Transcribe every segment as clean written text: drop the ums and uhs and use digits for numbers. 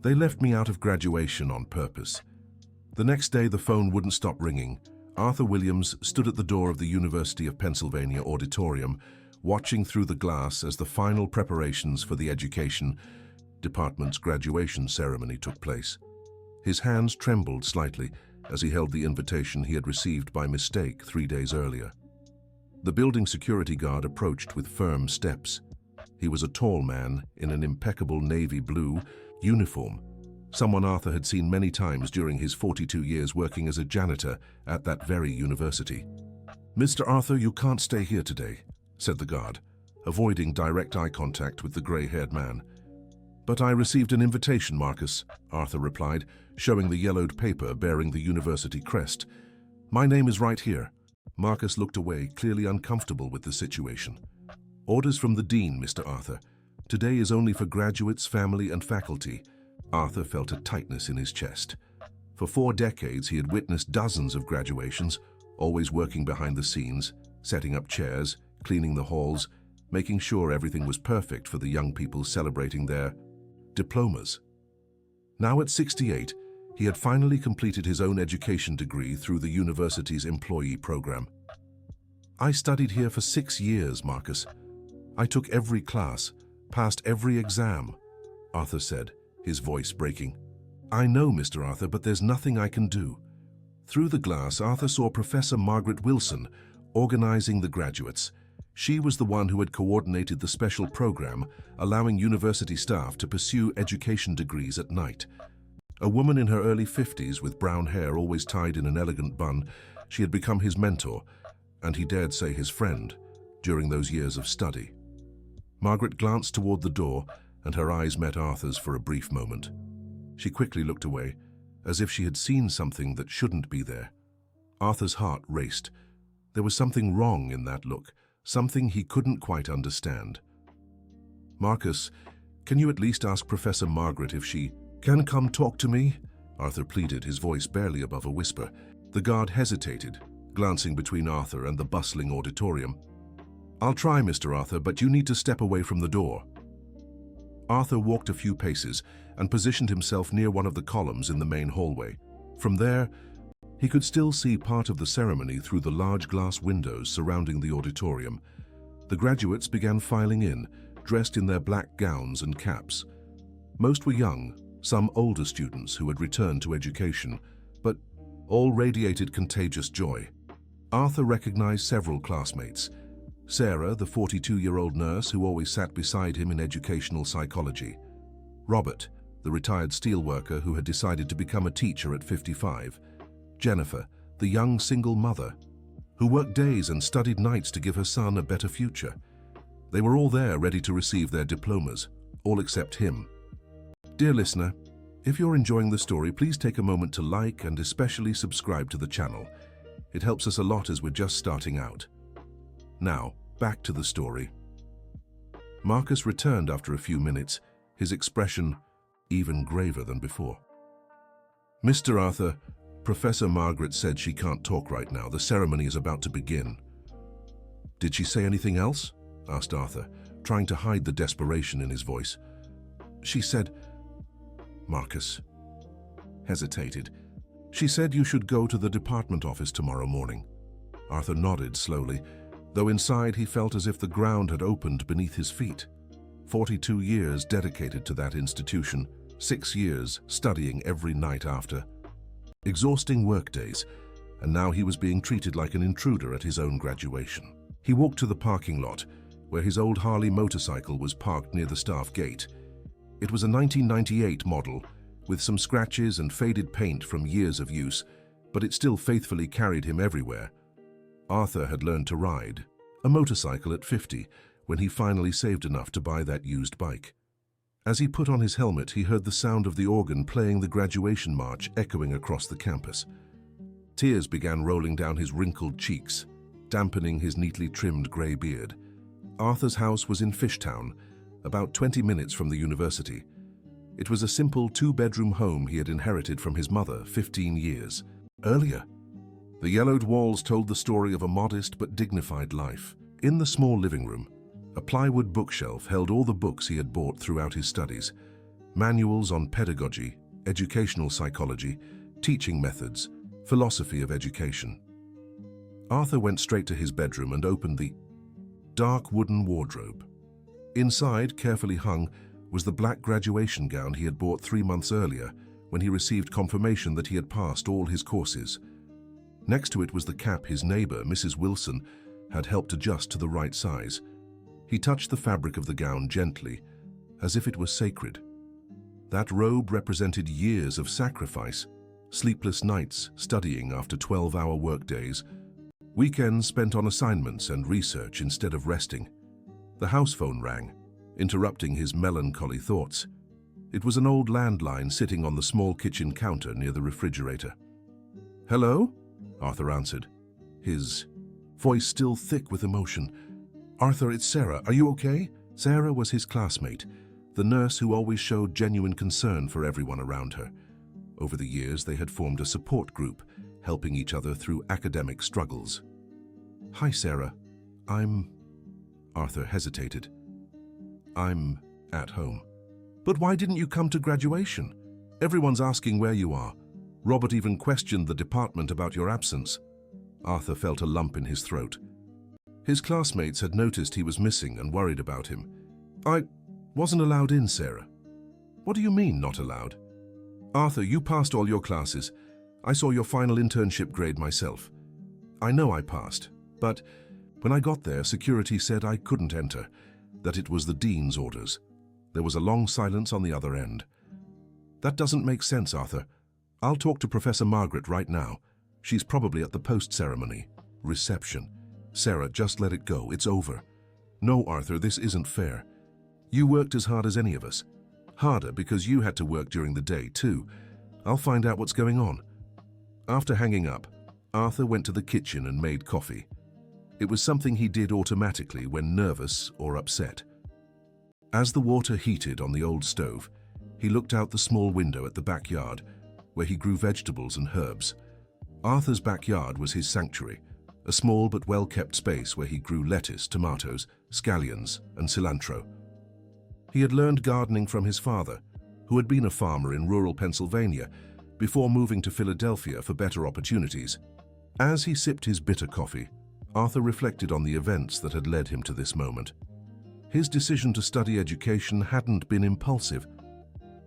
They left me out of graduation on purpose. The next day, the phone wouldn't stop ringing. Arthur Williams stood at the door of the University of Pennsylvania auditorium, watching through the glass as the final preparations for the education department's graduation ceremony took place. His hands trembled slightly as he held the invitation he had received by mistake 3 days earlier. The building security guard approached with firm steps. He was a tall man in an impeccable navy blue uniform, someone Arthur had seen many times during his 42 years working as a janitor at that very university. "Mr. Arthur, you can't stay here today," said the guard, avoiding direct eye contact with the gray-haired man. "But I received an invitation, Marcus," Arthur replied, showing the yellowed paper bearing the university crest. "My name is right here." Marcus looked away, clearly uncomfortable with the situation. "Orders from the dean, Mr. Arthur. Today is only for graduates, family, and faculty." Arthur felt a tightness in his chest. For 4 decades, he had witnessed dozens of graduations, always working behind the scenes, setting up chairs, cleaning the halls, making sure everything was perfect for the young people celebrating their diplomas. Now at 68, he had finally completed his own education degree through the university's employee program. "I studied here for 6 years, Marcus. I took every class, passed every exam," Arthur said, his voice breaking. "I know, Mr. Arthur, but there's nothing I can do." Through the glass, Arthur saw Professor Margaret Wilson organizing the graduates. She was the one who had coordinated the special program, allowing university staff to pursue education degrees at night. A woman in her early 50s with brown hair always tied in an elegant bun, she had become his mentor, and he dared say his friend, during those years of study. Margaret glanced toward the door, and her eyes met Arthur's for a brief moment. She quickly looked away, as if she had seen something that shouldn't be there. Arthur's heart raced. There was something wrong in that look, something he couldn't quite understand. "Marcus, can you at least ask Professor Margaret if she can come talk to me?" Arthur pleaded, his voice barely above a whisper. The guard hesitated, glancing between Arthur and the bustling auditorium. "I'll try, Mr. Arthur, but you need to step away from the door." Arthur walked a few paces and positioned himself near one of the columns in the main hallway. From there, he could still see part of the ceremony through the large glass windows surrounding the auditorium. The graduates began filing in, dressed in their black gowns and caps. Most were young, some older students who had returned to education, but all radiated contagious joy. Arthur recognized several classmates. Sarah, the 42-year-old nurse who always sat beside him in educational psychology. Robert, the retired steelworker who had decided to become a teacher at 55. Jennifer, the young single mother, who worked days and studied nights to give her son a better future. They were all there ready to receive their diplomas, all except him. Dear listener, if you're enjoying the story, please take a moment to like and especially subscribe to the channel. It helps us a lot as we're just starting out. Now, back to the story. Marcus returned after a few minutes, his expression even graver than before. "Mr. Arthur, Professor Margaret said she can't talk right now. The ceremony is about to begin." "Did she say anything else?" asked Arthur, trying to hide the desperation in his voice. "She said..." Marcus hesitated. "She said you should go to the department office tomorrow morning." Arthur nodded slowly, though inside he felt as if the ground had opened beneath his feet. 42 years dedicated to that institution, 6 years studying every night after. Exhausting workdays, and now he was being treated like an intruder at his own graduation. He walked to the parking lot, where his old Harley motorcycle was parked near the staff gate. It was a 1998 model, with some scratches and faded paint from years of use, but it still faithfully carried him everywhere. Arthur had learned to ride a motorcycle at 50 when he finally saved enough to buy that used bike. As he put on his helmet, he heard the sound of the organ playing the graduation march echoing across the campus. Tears began rolling down his wrinkled cheeks, dampening his neatly trimmed grey beard. Arthur's house was in Fishtown, about 20 minutes from the university. It was a simple 2-bedroom home he had inherited from his mother 15 years earlier. The yellowed walls told the story of a modest but dignified life. In the small living room, a plywood bookshelf held all the books he had bought throughout his studies. Manuals on pedagogy, educational psychology, teaching methods, philosophy of education. Arthur went straight to his bedroom and opened the dark wooden wardrobe. Inside, carefully hung, was the black graduation gown he had bought 3 months earlier when he received confirmation that he had passed all his courses. Next to it was the cap his neighbor, Mrs. Wilson, had helped adjust to the right size. He touched the fabric of the gown gently, as if it was sacred. That robe represented years of sacrifice, sleepless nights studying after 12-hour workdays, weekends spent on assignments and research instead of resting. The house phone rang, interrupting his melancholy thoughts. It was an old landline sitting on the small kitchen counter near the refrigerator. "Hello?" Arthur answered, his voice still thick with emotion. "Arthur, it's Sarah. Are you okay?" Sarah was his classmate, the nurse who always showed genuine concern for everyone around her. Over the years, they had formed a support group, helping each other through academic struggles. "Hi, Sarah. Arthur hesitated. "I'm at home." "But why didn't you come to graduation? Everyone's asking where you are. Robert even questioned the department about your absence." Arthur felt a lump in his throat. His classmates had noticed he was missing and worried about him. "I wasn't allowed in, Sarah." "What do you mean, not allowed?" "Arthur, you passed all your classes. I saw your final internship grade myself. I know I passed, but when I got there, security said I couldn't enter, that it was the dean's orders." There was a long silence on the other end. "That doesn't make sense, Arthur. I'll talk to Professor Margaret right now. She's probably at the post-ceremony. Reception. Sarah, just let it go. It's over." "No, Arthur, this isn't fair. You worked as hard as any of us. Harder because you had to work during the day, too. I'll find out what's going on." After hanging up, Arthur went to the kitchen and made coffee. It was something he did automatically when nervous or upset. As the water heated on the old stove, he looked out the small window at the backyard, where he grew vegetables and herbs. Arthur's backyard was his sanctuary, a small but well-kept space where he grew lettuce, tomatoes, scallions, and cilantro. He had learned gardening from his father, who had been a farmer in rural Pennsylvania before moving to Philadelphia for better opportunities. As he sipped his bitter coffee, Arthur reflected on the events that had led him to this moment. His decision to study education hadn't been impulsive.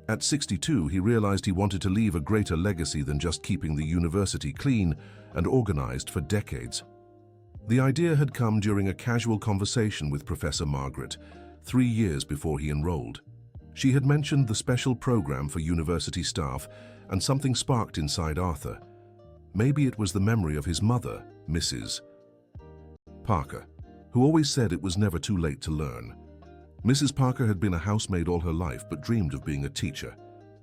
At 62, he realized he wanted to leave a greater legacy than just keeping the university clean and organized for decades. The idea had come during a casual conversation with Professor Margaret, 3 years before he enrolled. She had mentioned the special program for university staff, and something sparked inside Arthur. Maybe it was the memory of his mother, Mrs. Parker, who always said it was never too late to learn. Mrs. Parker had been a housemaid all her life but dreamed of being a teacher.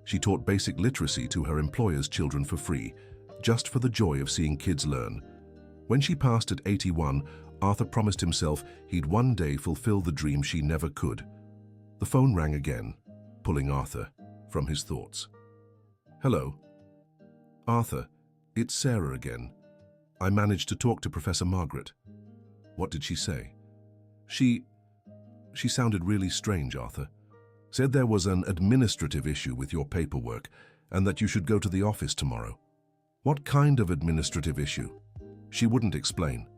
She taught basic literacy to her employer's children for free, just for the joy of seeing kids learn. When she passed at 81, Arthur promised himself he'd one day fulfill the dream she never could. The phone rang again, pulling Arthur from his thoughts. "Hello?" "Arthur, it's Sarah again. I managed to talk to Professor Margaret." "What did she say?" She sounded really strange, Arthur. Said there was an administrative issue with your paperwork and that you should go to the office tomorrow." "What kind of administrative issue?" She wouldn't explain.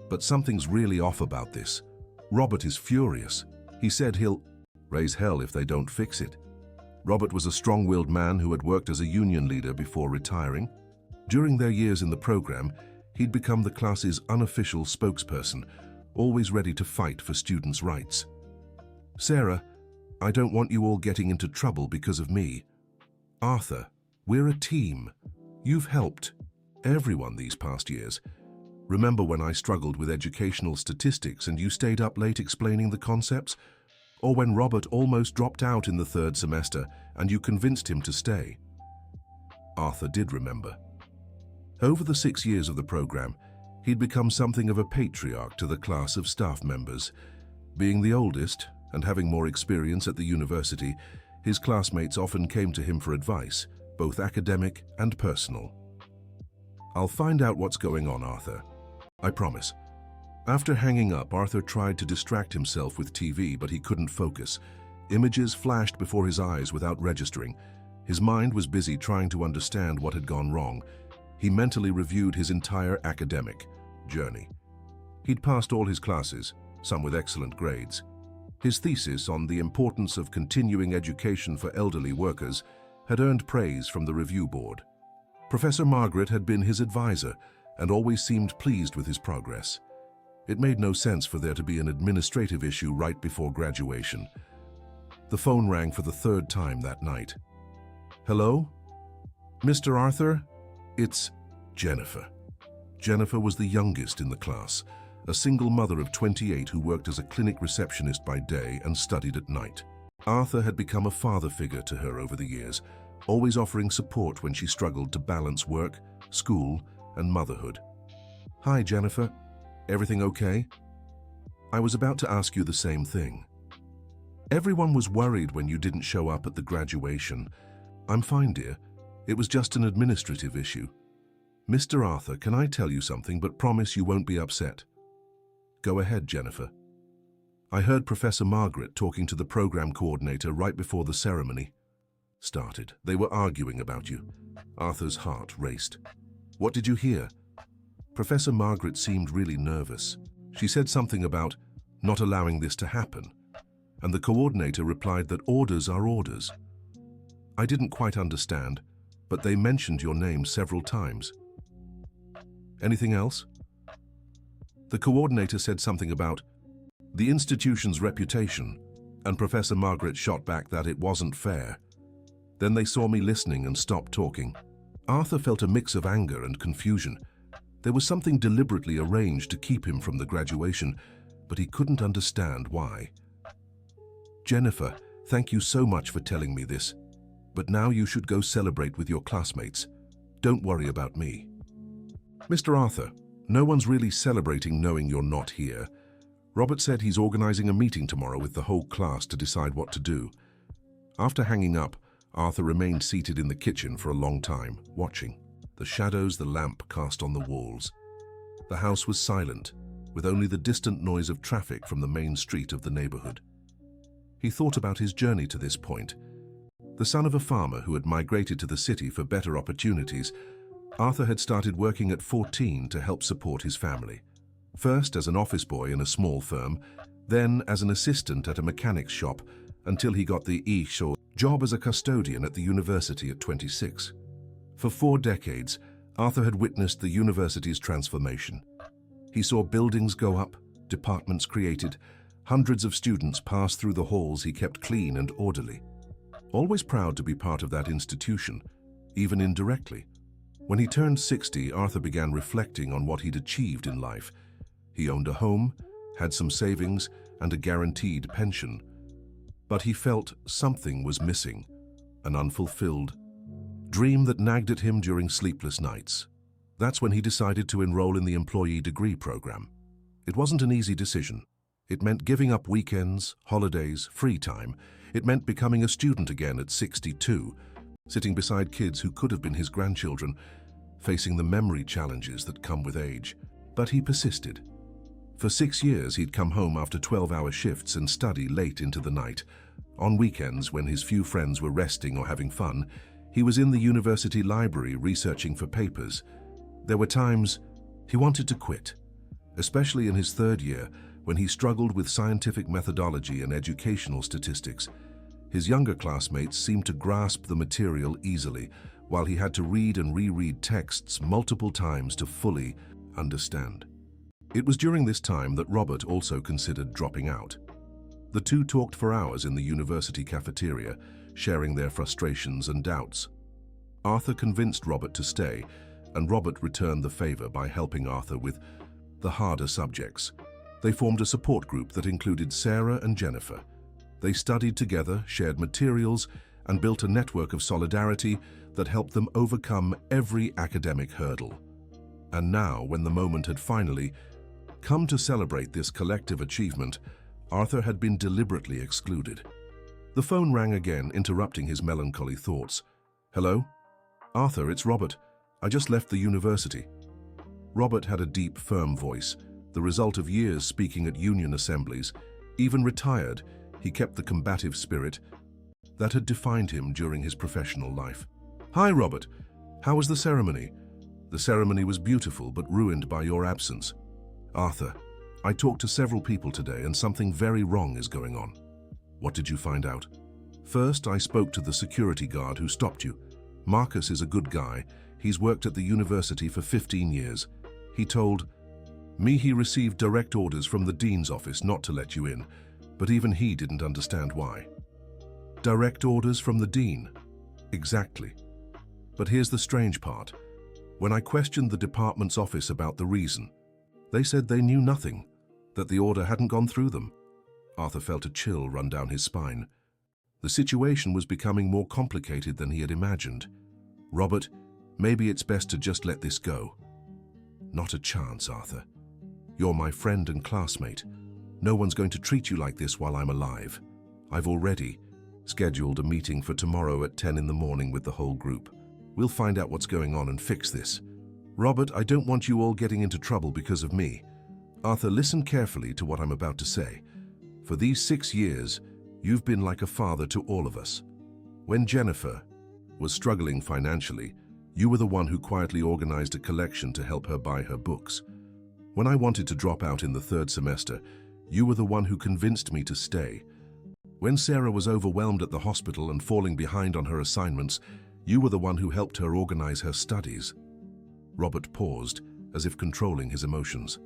"But something's really off about this. Robert is furious. He said he'll raise hell if they don't fix it." Robert was a strong-willed man who had worked as a union leader before retiring. During their years in the program, he'd become the class's unofficial spokesperson, always ready to fight for students' rights. "Sarah, I don't want you all getting into trouble because of me. Arthur, we're a team. You've helped everyone these past years. Remember when I struggled with educational statistics and you stayed up late explaining the concepts? Or when Robert almost dropped out in the 3rd semester and you convinced him to stay?" Arthur did remember. Over the 6 years of the program, he'd become something of a patriarch to the class of staff members. Being the oldest and having more experience at the university, his classmates often came to him for advice, both academic and personal. "I'll find out what's going on, Arthur. I promise." After hanging up, Arthur tried to distract himself with TV, but he couldn't focus. Images flashed before his eyes without registering. His mind was busy trying to understand what had gone wrong. He mentally reviewed his entire academic journey. He'd passed all his classes, some with excellent grades. His thesis on the importance of continuing education for elderly workers had earned praise from the review board. Professor Margaret had been his advisor and always seemed pleased with his progress. It made no sense for there to be an administrative issue right before graduation. The phone rang for the third time that night. "Hello? Mr. Arthur? It's Jennifer." Jennifer was the youngest in the class, a single mother of 28 who worked as a clinic receptionist by day and studied at night. Arthur had become a father figure to her over the years, always offering support when she struggled to balance work, school, and motherhood. "Hi, Jennifer. Everything okay? I was about to ask you the same thing. Everyone was worried when you didn't show up at the graduation. I'm fine, dear. It was just an administrative issue. Mr. Arthur, can I tell you something, but promise you won't be upset?" "Go ahead, Jennifer." "I heard Professor Margaret talking to the program coordinator right before the ceremony started. They were arguing about you." Arthur's heart raced. "What did you hear?" "Professor Margaret seemed really nervous. She said something about not allowing this to happen, and the coordinator replied that orders are orders. I didn't quite understand, but they mentioned your name several times." "Anything else?" "The coordinator said something about the institution's reputation, and Professor Margaret shot back that it wasn't fair. Then they saw me listening and stopped talking." Arthur felt a mix of anger and confusion. There was something deliberately arranged to keep him from the graduation, but he couldn't understand why. "Jennifer, thank you so much for telling me this, but now you should go celebrate with your classmates. Don't worry about me." "Mr. Arthur, no one's really celebrating knowing you're not here. Robert said he's organizing a meeting tomorrow with the whole class to decide what to do." After hanging up, Arthur remained seated in the kitchen for a long time, watching the shadows the lamp cast on the walls. The house was silent, with only the distant noise of traffic from the main street of the neighborhood. He thought about his journey to this point. The son of a farmer who had migrated to the city for better opportunities, Arthur had started working at 14 to help support his family. First as an office boy in a small firm, then as an assistant at a mechanic's shop, until he got the job as a custodian at the university at 26. For 4 decades, Arthur had witnessed the university's transformation. He saw buildings go up, departments created, hundreds of students pass through the halls he kept clean and orderly. Always proud to be part of that institution, even indirectly. When he turned 60, Arthur began reflecting on what he'd achieved in life. He owned a home, had some savings, and a guaranteed pension. But he felt something was missing, an unfulfilled dream that nagged at him during sleepless nights. That's when he decided to enroll in the employee degree program. It wasn't an easy decision. It meant giving up weekends, holidays, free time. It meant becoming a student again at 62, sitting beside kids who could have been his grandchildren, facing the memory challenges that come with age. But he persisted. For 6 years, he'd come home after 12-hour shifts and study late into the night. On weekends, when his few friends were resting or having fun, he was in the university library researching for papers. There were times he wanted to quit, especially in his 3rd year, when he struggled with scientific methodology and educational statistics. His younger classmates seemed to grasp the material easily, while he had to read and reread texts multiple times to fully understand. It was during this time that Robert also considered dropping out. The two talked for hours in the university cafeteria, sharing their frustrations and doubts. Arthur convinced Robert to stay, and Robert returned the favor by helping Arthur with the harder subjects. They formed a support group that included Sarah and Jennifer. They studied together, shared materials, and built a network of solidarity that helped them overcome every academic hurdle. And now, when the moment had finally come to celebrate this collective achievement, Arthur had been deliberately excluded. The phone rang again, interrupting his melancholy thoughts. "Hello? Arthur, it's Robert. I just left the university." Robert had a deep, firm voice, the result of years speaking at union assemblies. Even retired, He kept the combative spirit that had defined him during his professional life. "Hi, Robert. How was the ceremony?" "The ceremony was beautiful, but ruined by your absence." "Arthur, I talked to several people today and something very wrong is going on." "What did you find out?" "First, I spoke to the security guard who stopped you. Marcus is a good guy. He's worked at the university for 15 years. He told me he received direct orders from the dean's office not to let you in, but even he didn't understand why." "Direct orders from the dean?" "Exactly. But here's the strange part. When I questioned the department's office about the reason, they said they knew nothing, that the order hadn't gone through them." Arthur felt a chill run down his spine. The situation was becoming more complicated than he had imagined. "Robert, maybe it's best to just let this go." "Not a chance, Arthur. You're my friend and classmate. No one's going to treat you like this while I'm alive. I've already scheduled a meeting for tomorrow at 10 in the morning with the whole group. We'll find out what's going on and fix this. Robert, I don't want you all getting into trouble because of me. Arthur, listen carefully to what I'm about to say. For these 6 years, you've been like a father to all of us. When Jennifer was struggling financially, you were the one who quietly organized a collection to help her buy her books. When I wanted to drop out in the 3rd semester, you were the one who convinced me to stay. When Sarah was overwhelmed at the hospital and falling behind on her assignments, you were the one who helped her organize her studies." Robert paused, as if controlling his emotions.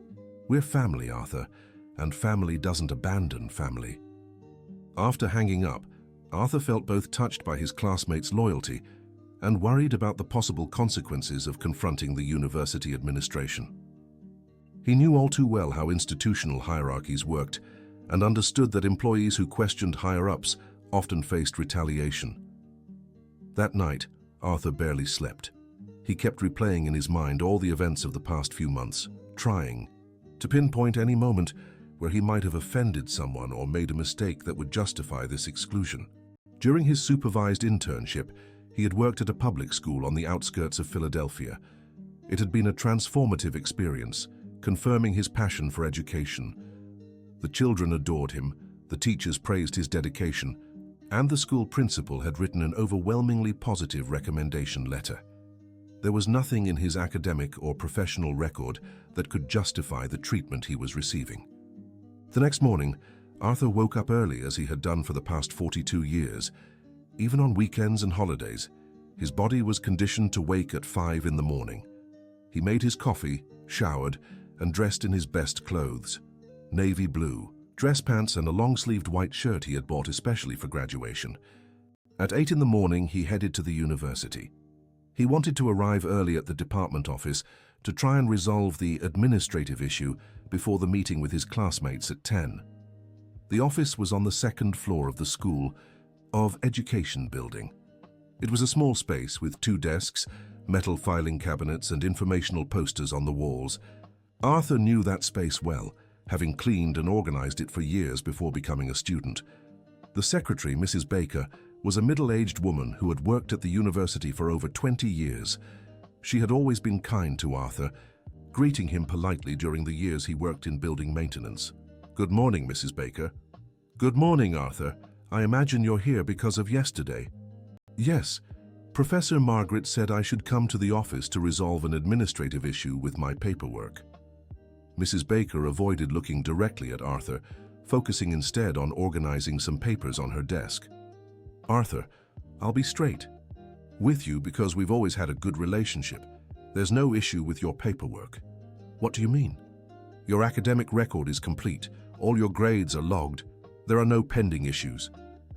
"We're family, Arthur, and family doesn't abandon family." After hanging up, Arthur felt both touched by his classmates' loyalty and worried about the possible consequences of confronting the university administration. He knew all too well how institutional hierarchies worked and understood that employees who questioned higher-ups often faced retaliation. That night, Arthur barely slept. He kept replaying in his mind all the events of the past few months, trying to pinpoint any moment where he might have offended someone or made a mistake that would justify this exclusion. During his supervised internship, he had worked at a public school on the outskirts of Philadelphia. It had been a transformative experience, confirming his passion for education. The children adored him, the teachers praised his dedication, and the school principal had written an overwhelmingly positive recommendation letter. There was nothing in his academic or professional record that could justify the treatment he was receiving. The next morning, Arthur woke up early as he had done for the past 42 years. Even on weekends and holidays, his body was conditioned to wake at 5 in the morning. He made his coffee, showered, and dressed in his best clothes. Navy blue, dress pants and a long-sleeved white shirt he had bought especially for graduation. At 8 in the morning, he headed to the university. He wanted to arrive early at the department office to try and resolve the administrative issue before the meeting with his classmates at 10. The office was on the 2nd floor of the School of Education building. It was a small space with 2 desks, metal filing cabinets, and informational posters on the walls. Arthur knew that space well, having cleaned and organized it for years before becoming a student. The secretary, Mrs. Baker, was a middle-aged woman who had worked at the university for over 20 years. She had always been kind to Arthur, greeting him politely during the years he worked in building maintenance. "Good morning, Mrs. Baker." "Good morning, Arthur. I imagine you're here because of yesterday." "Yes. Professor Margaret said I should come to the office to resolve an administrative issue with my paperwork." Mrs. Baker avoided looking directly at Arthur, focusing instead on organizing some papers on her desk. "Arthur, I'll be straight with you because we've always had a good relationship. There's no issue with your paperwork." "What do you mean?" "Your academic record is complete. All your grades are logged. There are no pending issues.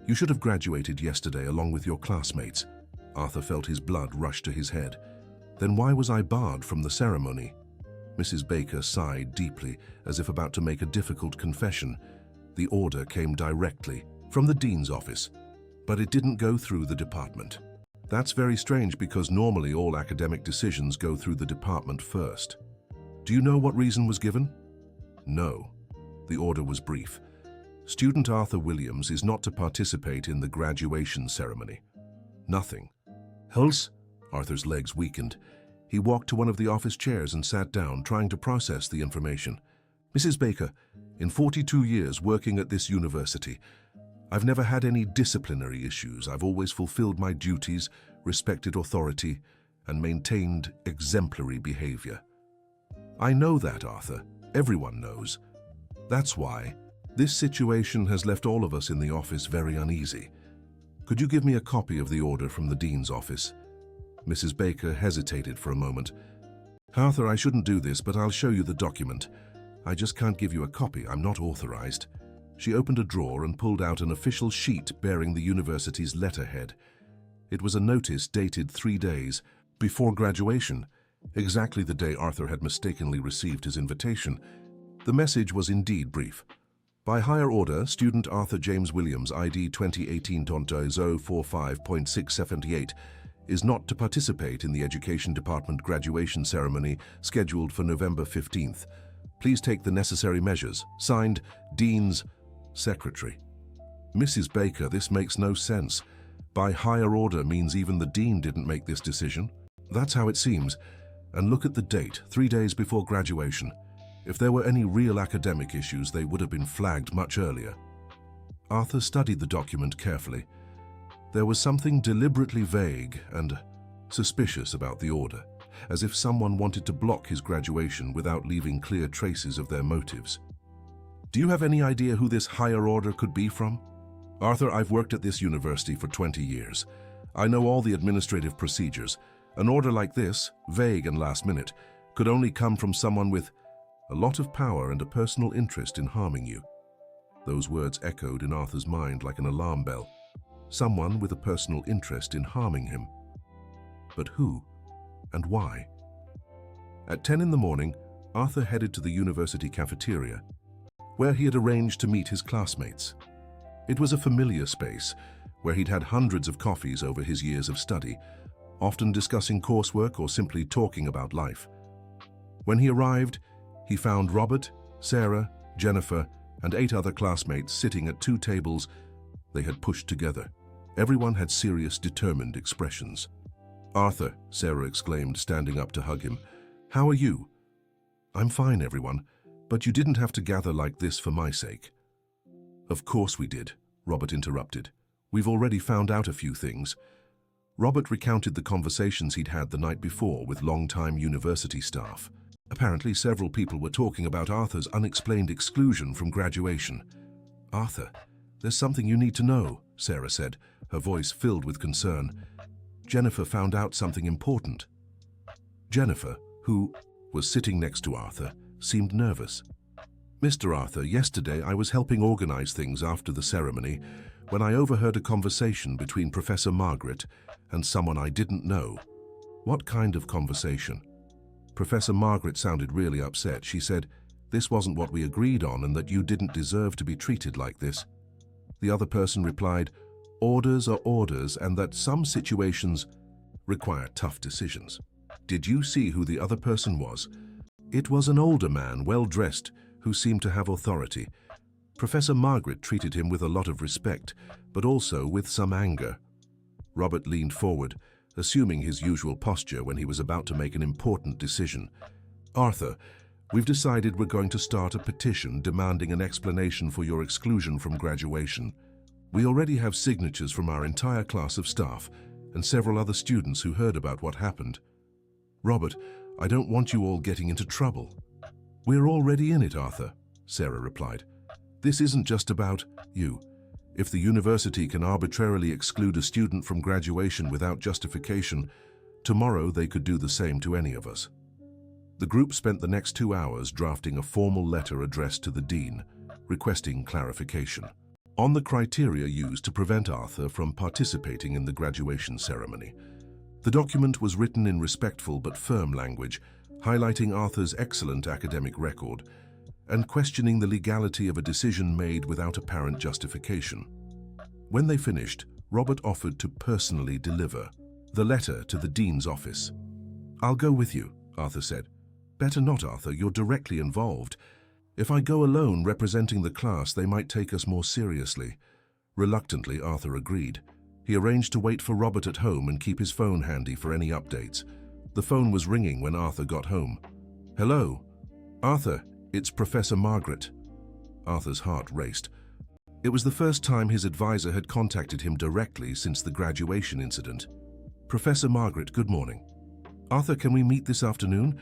You should have graduated yesterday along with your classmates." Arthur felt his blood rush to his head. "Then why was I barred from the ceremony?" Mrs. Baker sighed deeply, as if about to make a difficult confession. The order came directly from the dean's office, but it didn't go through the department. That's very strange because normally all academic decisions go through the department first. Do you know what reason was given? No. The order was brief. Student Arthur Williams is not to participate in the graduation ceremony. Nothing. Hulse? Arthur's legs weakened. He walked to one of the office chairs and sat down, trying to process the information. "Mrs. Baker, in 42 years working at this university, I've never had any disciplinary issues. I've always fulfilled my duties, respected authority, and maintained exemplary behavior. I know that, Arthur. Everyone knows. That's why this situation has left all of us in the office very uneasy. Could you give me a copy of the order from the Dean's office? Mrs. Baker hesitated for a moment. Arthur, I shouldn't do this, but I'll show you the document. I just can't give you a copy. I'm not authorized. She opened a drawer and pulled out an official sheet bearing the university's letterhead. It was a notice dated 3 days before graduation, exactly the day Arthur had mistakenly received his invitation. The message was indeed brief. By higher order, student Arthur James Williams, ID 2018.045.678, is not to participate in the Education Department graduation ceremony scheduled for November 15th. Please take the necessary measures. Signed, Dean's Secretary. Mrs. Baker, this makes no sense. By higher order means even the Dean didn't make this decision. That's how it seems. And look at the date, 3 days before graduation. If there were any real academic issues, they would have been flagged much earlier. Arthur studied the document carefully. There was something deliberately vague and suspicious about the order, as if someone wanted to block his graduation without leaving clear traces of their motives. Do you have any idea who this higher order could be from? Arthur, I've worked at this university for 20 years. I know all the administrative procedures. An order like this, vague and last minute, could only come from someone with a lot of power and a personal interest in harming you. Those words echoed in Arthur's mind like an alarm bell. Someone with a personal interest in harming him. But who and why? At 10 in the morning, Arthur headed to the university cafeteria, where he had arranged to meet his classmates. It was a familiar space, where he'd had hundreds of coffees over his years of study, often discussing coursework or simply talking about life. When he arrived, he found Robert, Sarah, Jennifer, and 8 other classmates sitting at 2 tables they had pushed together. Everyone had serious, determined expressions. Arthur, Sarah exclaimed, standing up to hug him. How are you? I'm fine, everyone, but you didn't have to gather like this for my sake. Of course we did, Robert interrupted. We've already found out a few things. Robert recounted the conversations he'd had the night before with long-time university staff. Apparently, several people were talking about Arthur's unexplained exclusion from graduation. Arthur, there's something you need to know, Sarah said, her voice filled with concern. Jennifer found out something important. Jennifer, who was sitting next to Arthur, seemed nervous. Mr. Arthur, yesterday I was helping organize things after the ceremony when I overheard a conversation between Professor Margaret and someone I didn't know. What kind of conversation? Professor Margaret sounded really upset. She said, this wasn't what we agreed on and that you didn't deserve to be treated like this. The other person replied, orders are orders and that some situations require tough decisions. Did you see who the other person was? It was an older man, well-dressed, who seemed to have authority. Professor Margaret treated him with a lot of respect, but also with some anger. Robert leaned forward, assuming his usual posture when he was about to make an important decision. Arthur, we've decided we're going to start a petition demanding an explanation for your exclusion from graduation. We already have signatures from our entire class of staff and several other students who heard about what happened. Robert, I don't want you all getting into trouble. We're already in it, Arthur, Sarah replied. This isn't just about you. If the university can arbitrarily exclude a student from graduation without justification, tomorrow they could do the same to any of us. The group spent the next 2 hours drafting a formal letter addressed to the dean, requesting clarification on the criteria used to prevent Arthur from participating in the graduation ceremony. The document was written in respectful but firm language, highlighting Arthur's excellent academic record and questioning the legality of a decision made without apparent justification. When they finished, Robert offered to personally deliver the letter to the dean's office. I'll go with you, Arthur said. Better not, Arthur, you're directly involved. If I go alone representing the class, they might take us more seriously. Reluctantly, Arthur agreed. He arranged to wait for Robert at home and keep his phone handy for any updates. The phone was ringing when Arthur got home. Hello? Arthur, it's Professor Margaret. Arthur's heart raced. It was the first time his advisor had contacted him directly since the graduation incident. Professor Margaret, good morning. Arthur, can we meet this afternoon?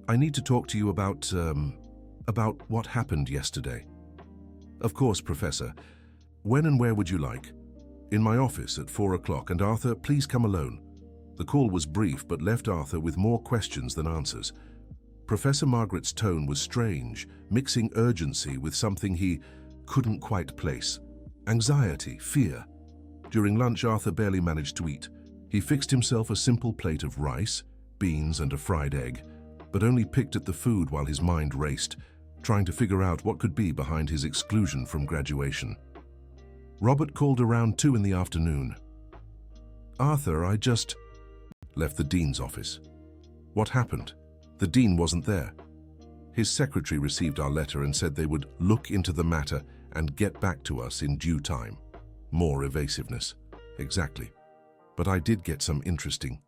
I need to talk to you about what happened yesterday. Of course, Professor. When and where would you like? In my office at 4 o'clock, and Arthur, please come alone. The call was brief but left Arthur with more questions than answers. Professor Margaret's tone was strange, mixing urgency with something he couldn't quite place. Anxiety, fear. During lunch, Arthur barely managed to eat. He fixed himself a simple plate of rice, beans and a fried egg, but only picked at the food while his mind raced, trying to figure out what could be behind his exclusion from graduation. Robert called around 2 in the afternoon. Arthur, I just left the dean's office. What happened? The dean wasn't there. His secretary received our letter and said they would look into the matter and get back to us in due time. More evasiveness. Exactly. But I did get some interesting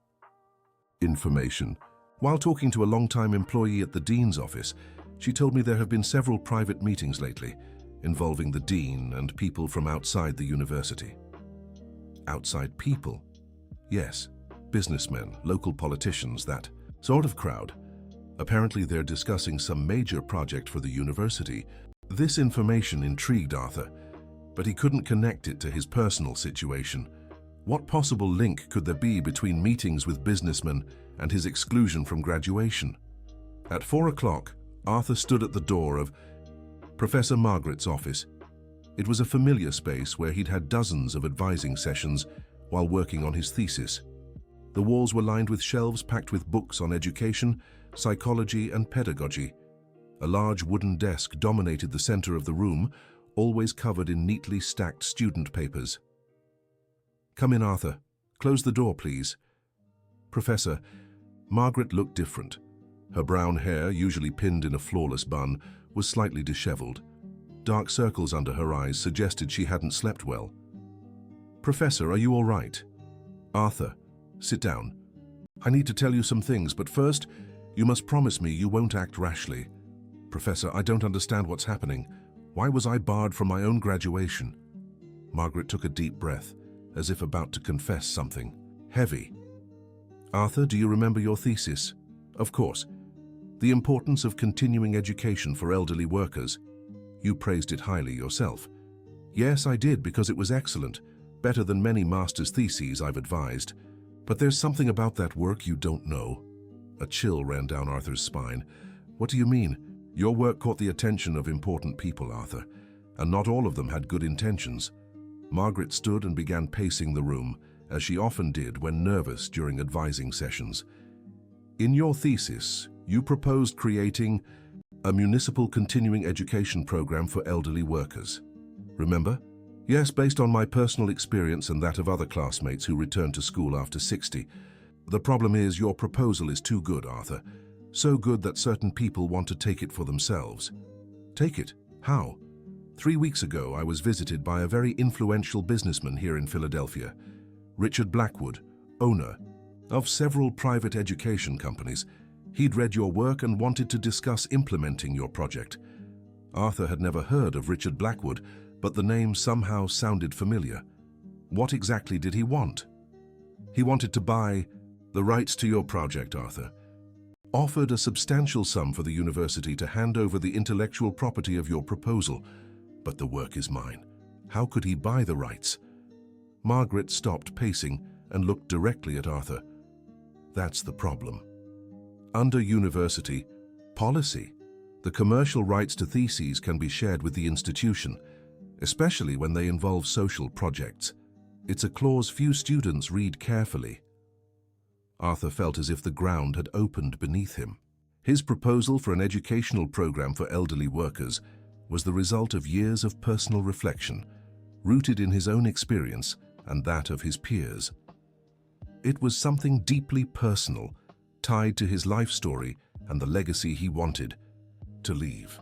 information. While talking to a long-time employee at the dean's office, she told me there have been several private meetings lately involving the dean and people from outside the university. Outside people? Yes, businessmen, local politicians, that sort of crowd. Apparently they're discussing some major project for the university. This information intrigued Arthur, but he couldn't connect it to his personal situation. What possible link could there be between meetings with businessmen and his exclusion from graduation? At 4 o'clock, Arthur stood at the door of Professor Margaret's office. It was a familiar space where he'd had dozens of advising sessions while working on his thesis. The walls were lined with shelves packed with books on education, psychology and pedagogy. A large wooden desk dominated the center of the room, always covered in neatly stacked student papers. Come in, Arthur. Close the door, please. Professor, Margaret looked different. Her brown hair, usually pinned in a flawless bun, was slightly disheveled. Dark circles under her eyes suggested she hadn't slept well. Professor, are you all right? Arthur, sit down. I need to tell you some things, but first, you must promise me you won't act rashly. Professor, I don't understand what's happening. Why was I barred from my own graduation? Margaret took a deep breath, as if about to confess something heavy. Arthur, do you remember your thesis? Of course. The importance of continuing education for elderly workers. You praised it highly yourself. Yes, I did, because it was excellent, better than many master's theses I've advised. But there's something about that work you don't know. A chill ran down Arthur's spine. What do you mean? Your work caught the attention of important people, Arthur, and not all of them had good intentions. Margaret stood and began pacing the room, as she often did when nervous during advising sessions. In your thesis, you proposed creating a municipal continuing education program for elderly workers. Remember? Yes, based on my personal experience and that of other classmates who returned to school after 60. The problem is your proposal is too good, Arthur. So good that certain people want to take it for themselves. Take it? How? 3 weeks ago, I was visited by a very influential businessman here in Philadelphia, Richard Blackwood, owner of several private education companies. He'd read your work and wanted to discuss implementing your project. Arthur had never heard of Richard Blackwood, but the name somehow sounded familiar. What exactly did he want? He wanted to buy the rights to your project, Arthur. Offered a substantial sum for the university to hand over the intellectual property of your proposal. But the work is mine. How could he buy the rights? Margaret stopped pacing and looked directly at Arthur. That's the problem. Under university policy, the commercial rights to theses can be shared with the institution, especially when they involve social projects. It's a clause few students read carefully. Arthur felt as if the ground had opened beneath him. His proposal for an educational program for elderly workers was the result of years of personal reflection, rooted in his own experience and that of his peers. It was something deeply personal, tied to his life story and the legacy he wanted to leave.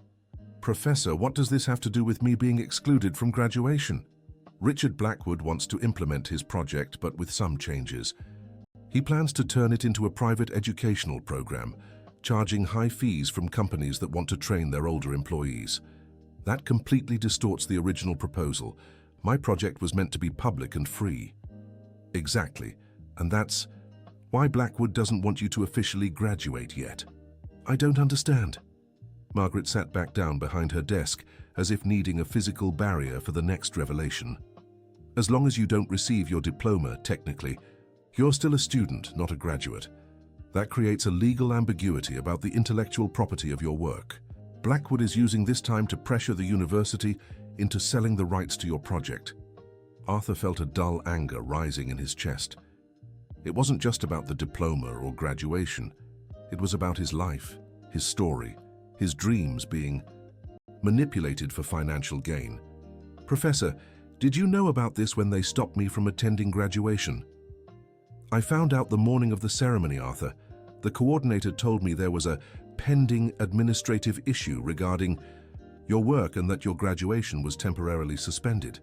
Professor, what does this have to do with me being excluded from graduation? Richard Blackwood wants to implement his project, but with some changes. He plans to turn it into a private educational program, charging high fees from companies that want to train their older employees. That completely distorts the original proposal. My project was meant to be public and free. Exactly, and that's why Blackwood doesn't want you to officially graduate yet. I don't understand. Margaret sat back down behind her desk, as if needing a physical barrier for the next revelation. As long as you don't receive your diploma, technically, you're still a student, not a graduate. That creates a legal ambiguity about the intellectual property of your work. Blackwood is using this time to pressure the university into selling the rights to your project. Arthur felt a dull anger rising in his chest. It wasn't just about the diploma or graduation. It was about his life, his story, his dreams being manipulated for financial gain. Professor, did you know about this when they stopped me from attending graduation? I found out the morning of the ceremony, Arthur. The coordinator told me there was a pending administrative issue regarding your work and that your graduation was temporarily suspended.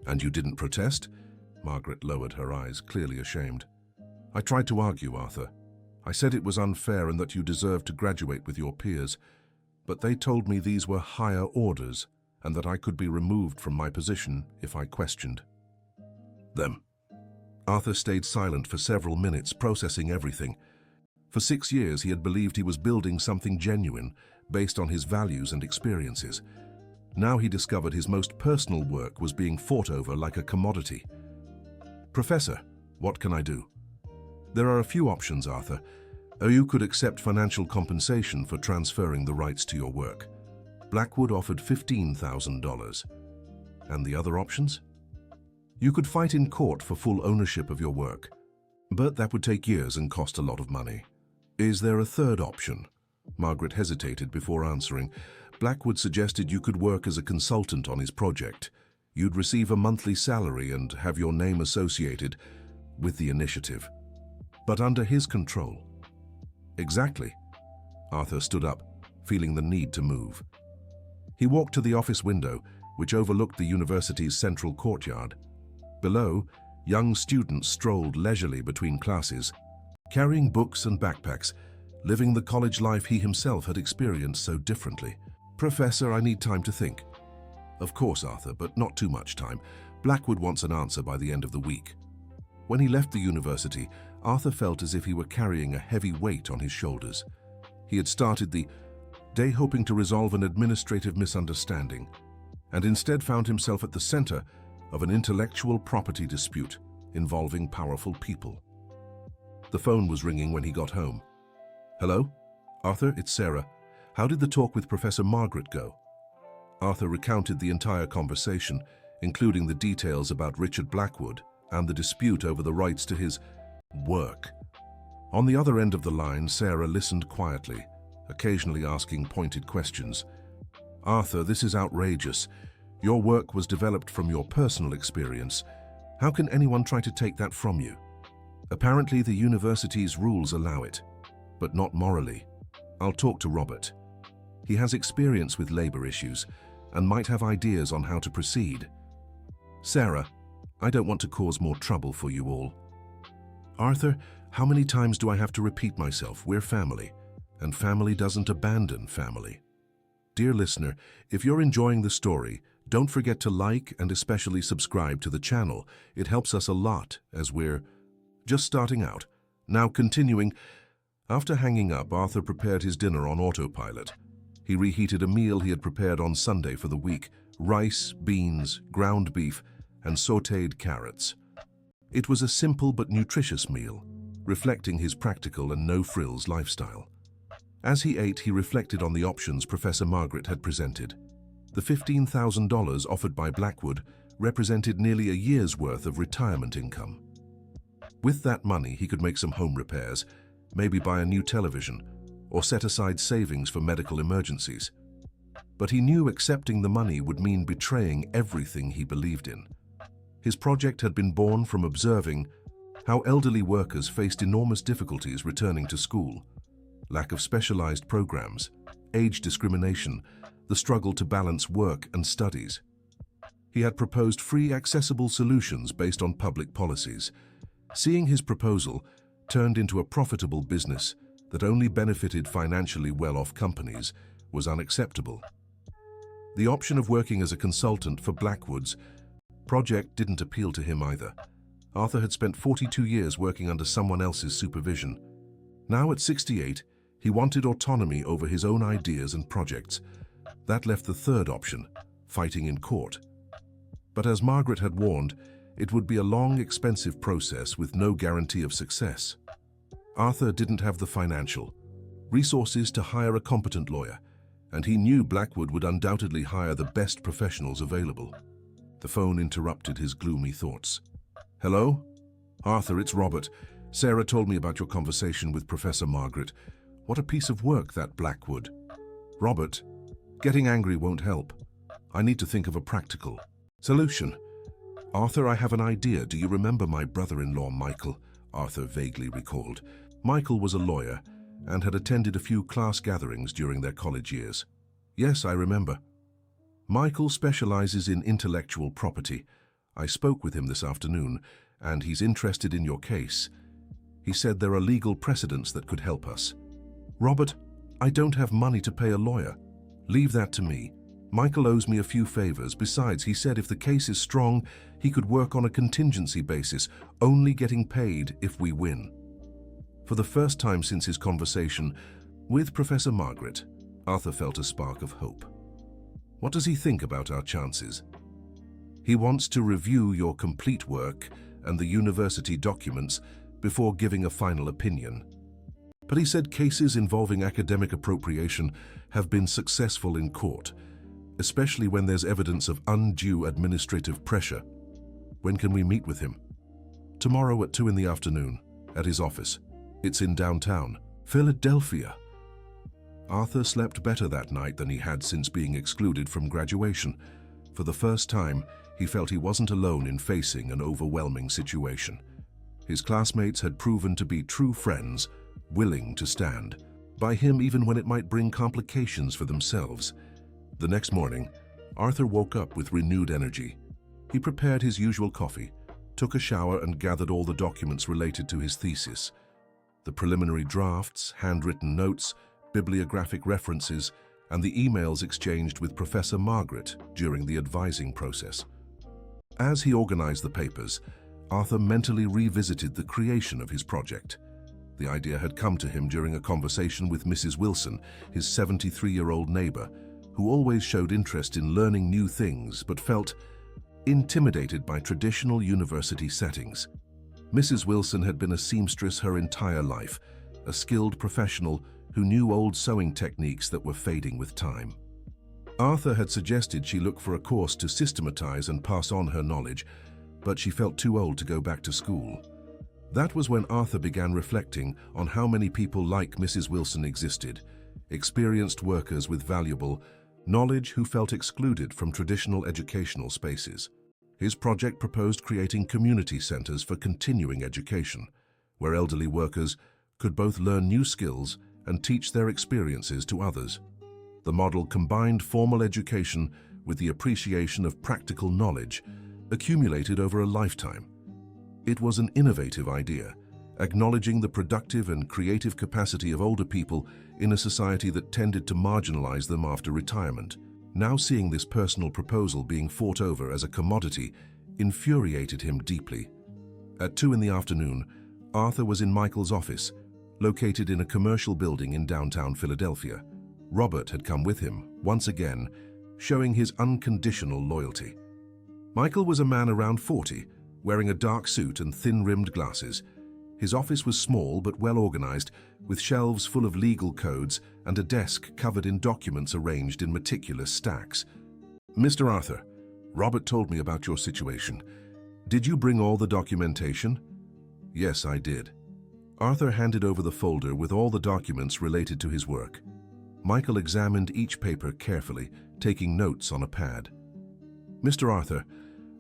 And you didn't protest? Margaret lowered her eyes, clearly ashamed. I tried to argue, Arthur. I said it was unfair and that you deserved to graduate with your peers, but they told me these were higher orders and that I could be removed from my position if I questioned them. Arthur stayed silent for several minutes, processing everything. For 6 years, he had believed he was building something genuine, based on his values and experiences. Now he discovered his most personal work was being fought over like a commodity. Professor, what can I do? There are a few options, Arthur. You could accept financial compensation for transferring the rights to your work. Blackwood offered $15,000. And the other options? You could fight in court for full ownership of your work, but that would take years and cost a lot of money. Is there a third option? Margaret hesitated before answering. Blackwood suggested you could work as a consultant on his project. You'd receive a monthly salary and have your name associated with the initiative, but under his control. Exactly. Arthur stood up, feeling the need to move. He walked to the office window, which overlooked the university's central courtyard. Below, young students strolled leisurely between classes, carrying books and backpacks, living the college life he himself had experienced so differently. Professor, I need time to think. Of course, Arthur, but not too much time. Blackwood wants an answer by the end of the week. When he left the university, Arthur felt as if he were carrying a heavy weight on his shoulders. He had started the day hoping to resolve an administrative misunderstanding, and instead found himself at the center of an intellectual property dispute involving powerful people. The phone was ringing when he got home. Hello? Arthur, it's Sarah. How did the talk with Professor Margaret go? Arthur recounted the entire conversation, including the details about Richard Blackwood and the dispute over the rights to his work. On the other end of the line, Sarah listened quietly, occasionally asking pointed questions. Arthur, this is outrageous. Your work was developed from your personal experience. How can anyone try to take that from you? Apparently, the university's rules allow it, but not morally. I'll talk to Robert. He has experience with labor issues and might have ideas on how to proceed. Sarah, I don't want to cause more trouble for you all. Arthur, how many times do I have to repeat myself? We're family, and family doesn't abandon family. Dear listener, if you're enjoying the story, don't forget to like and especially subscribe to the channel. It helps us a lot as we're just starting out. Now continuing, after hanging up, Arthur prepared his dinner on autopilot. He reheated a meal he had prepared on Sunday for the week: rice, beans, ground beef, and sautéed carrots. It was a simple but nutritious meal, reflecting his practical and no-frills lifestyle. As he ate, he reflected on the options Professor Margaret had presented. The $15,000 offered by Blackwood represented nearly a year's worth of retirement income. With that money, he could make some home repairs, maybe buy a new television, or set aside savings for medical emergencies. But he knew accepting the money would mean betraying everything he believed in. His project had been born from observing how elderly workers faced enormous difficulties returning to school: lack of specialized programs, age discrimination, the struggle to balance work and studies. He had proposed free, accessible solutions based on public policies. Seeing his proposal turned into a profitable business that only benefited financially well-off companies was unacceptable. The option of working as a consultant for Blackwood's project didn't appeal to him either. Arthur had spent 42 years working under someone else's supervision. Now at 68, he wanted autonomy over his own ideas and projects. That left the third option, fighting in court. But as Margaret had warned, it would be a long, expensive process with no guarantee of success. Arthur didn't have the financial resources to hire a competent lawyer, and he knew Blackwood would undoubtedly hire the best professionals available. The phone interrupted his gloomy thoughts. "Hello? Arthur, it's Robert. Sarah told me about your conversation with Professor Margaret. What a piece of work, that Blackwood." "Robert, getting angry won't help. I need to think of a practical solution." "Arthur, I have an idea. Do you remember my brother-in-law, Michael?" Arthur vaguely recalled. Michael was a lawyer and had attended a few class gatherings during their college years. "Yes, I remember. Michael specializes in intellectual property. I spoke with him this afternoon, and he's interested in your case. He said there are legal precedents that could help us." "Robert, I don't have money to pay a lawyer." "Leave that to me. Michael owes me a few favors. Besides, he said if the case is strong, he could work on a contingency basis, only getting paid if we win." For the first time since his conversation with Professor Margaret, Arthur felt a spark of hope. "What does he think about our chances?" "He wants to review your complete work and the university documents before giving a final opinion. But he said cases involving academic appropriation have been successful in court, especially when there's evidence of undue administrative pressure." "When can we meet with him?" "Tomorrow at 2 in the afternoon, at his office. It's in downtown Philadelphia." Arthur slept better that night than he had since being excluded from graduation. For the first time, he felt he wasn't alone in facing an overwhelming situation. His classmates had proven to be true friends, willing to stand by him even when it might bring complications for themselves. The next morning, Arthur woke up with renewed energy. He prepared his usual coffee, took a shower, and gathered all the documents related to his thesis. The preliminary drafts, handwritten notes, bibliographic references, and the emails exchanged with Professor Margaret during the advising process. As he organized the papers, Arthur mentally revisited the creation of his project. The idea had come to him during a conversation with Mrs. Wilson, his 73-year-old neighbor, who always showed interest in learning new things but felt intimidated by traditional university settings. Mrs. Wilson had been a seamstress her entire life, a skilled professional who knew old sewing techniques that were fading with time. Arthur had suggested she look for a course to systematize and pass on her knowledge, but she felt too old to go back to school. That was when Arthur began reflecting on how many people like Mrs. Wilson existed, experienced workers with valuable knowledge who felt excluded from traditional educational spaces. His project proposed creating community centers for continuing education, where elderly workers could both learn new skills and teach their experiences to others. The model combined formal education with the appreciation of practical knowledge accumulated over a lifetime. It was an innovative idea, acknowledging the productive and creative capacity of older people in a society that tended to marginalize them after retirement. Now seeing this personal proposal being fought over as a commodity infuriated him deeply. At 2 in the afternoon, Arthur was in Michael's office, located in a commercial building in downtown Philadelphia. Robert had come with him, once again, showing his unconditional loyalty. Michael was a man around 40, wearing a dark suit and thin-rimmed glasses. His office was small but well-organized, with shelves full of legal codes and a desk covered in documents arranged in meticulous stacks. "Mr. Arthur, Robert told me about your situation. Did you bring all the documentation?" "Yes, I did." Arthur handed over the folder with all the documents related to his work. Michael examined each paper carefully, taking notes on a pad. "Mr. Arthur,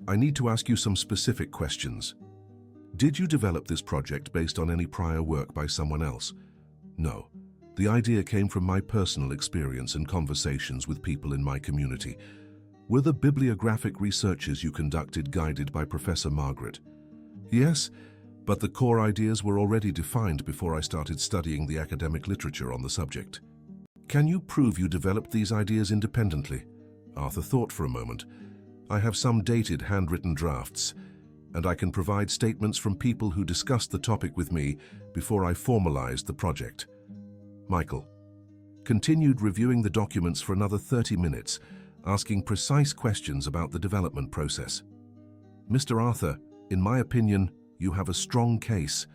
I need to ask you some specific questions. Did you develop this project based on any prior work by someone else?" "No. The idea came from my personal experience and conversations with people in my community." "Were the bibliographic researches you conducted guided by Professor Margaret?" "Yes, but the core ideas were already defined before I started studying the academic literature on the subject." "Can you prove you developed these ideas independently?" Arthur thought for a moment. I have some dated handwritten drafts, and I can provide statements from people who discussed the topic with me before I formalized the project. Michael continued reviewing the documents for another 30 minutes, asking precise questions about the development process. Mr. Arthur, in my opinion, you have a strong case.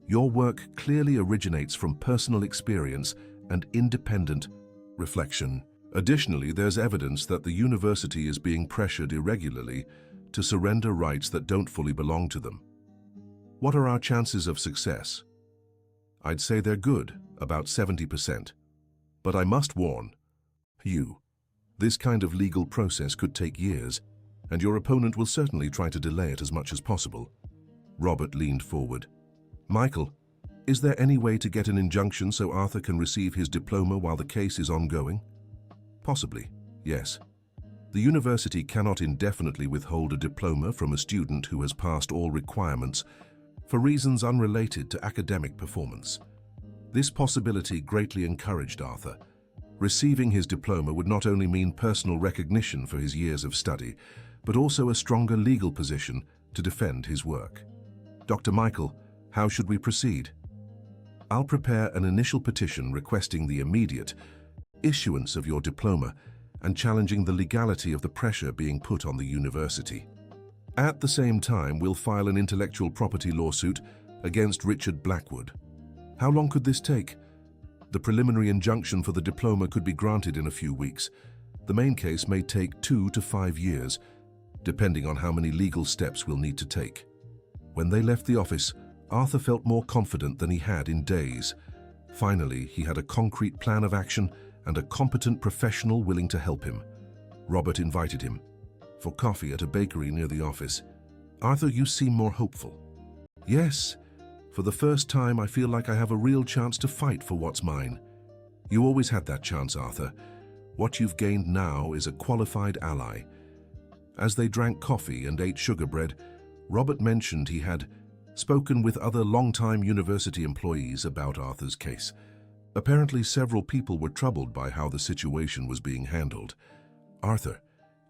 Your work clearly originates from personal experience and independent reflection. Additionally, there's evidence that the university is being pressured irregularly to surrender rights that don't fully belong to them. What are our chances of success? I'd say they're good, about 70%. But I must warn you, this kind of legal process could take years, and your opponent will certainly try to delay it as much as possible. Robert leaned forward. Michael, is there any way to get an injunction so Arthur can receive his diploma while the case is ongoing? Possibly, yes. The university cannot indefinitely withhold a diploma from a student who has passed all requirements for reasons unrelated to academic performance. This possibility greatly encouraged Arthur. Receiving his diploma would not only mean personal recognition for his years of study, but also a stronger legal position to defend his work. Dr. Michael, how should we proceed? I'll prepare an initial petition requesting the immediate issuance of your diploma and challenging the legality of the pressure being put on the university. At the same time, we'll file an intellectual property lawsuit against Richard Blackwood. How long could this take? The preliminary injunction for the diploma could be granted in a few weeks. The main case may take 2 to 5 years, depending on how many legal steps we'll need to take. When they left the office, Arthur felt more confident than he had in days. Finally, he had a concrete plan of action and a competent professional willing to help him. Robert invited him for coffee at a bakery near the office. Arthur, you seem more hopeful. Yes. For the first time, I feel like I have a real chance to fight for what's mine. You always had that chance, Arthur. What you've gained now is a qualified ally. As they drank coffee and ate sugar bread, Robert mentioned he had spoken with other long-time university employees about Arthur's case. Apparently, several people were troubled by how the situation was being handled. Arthur,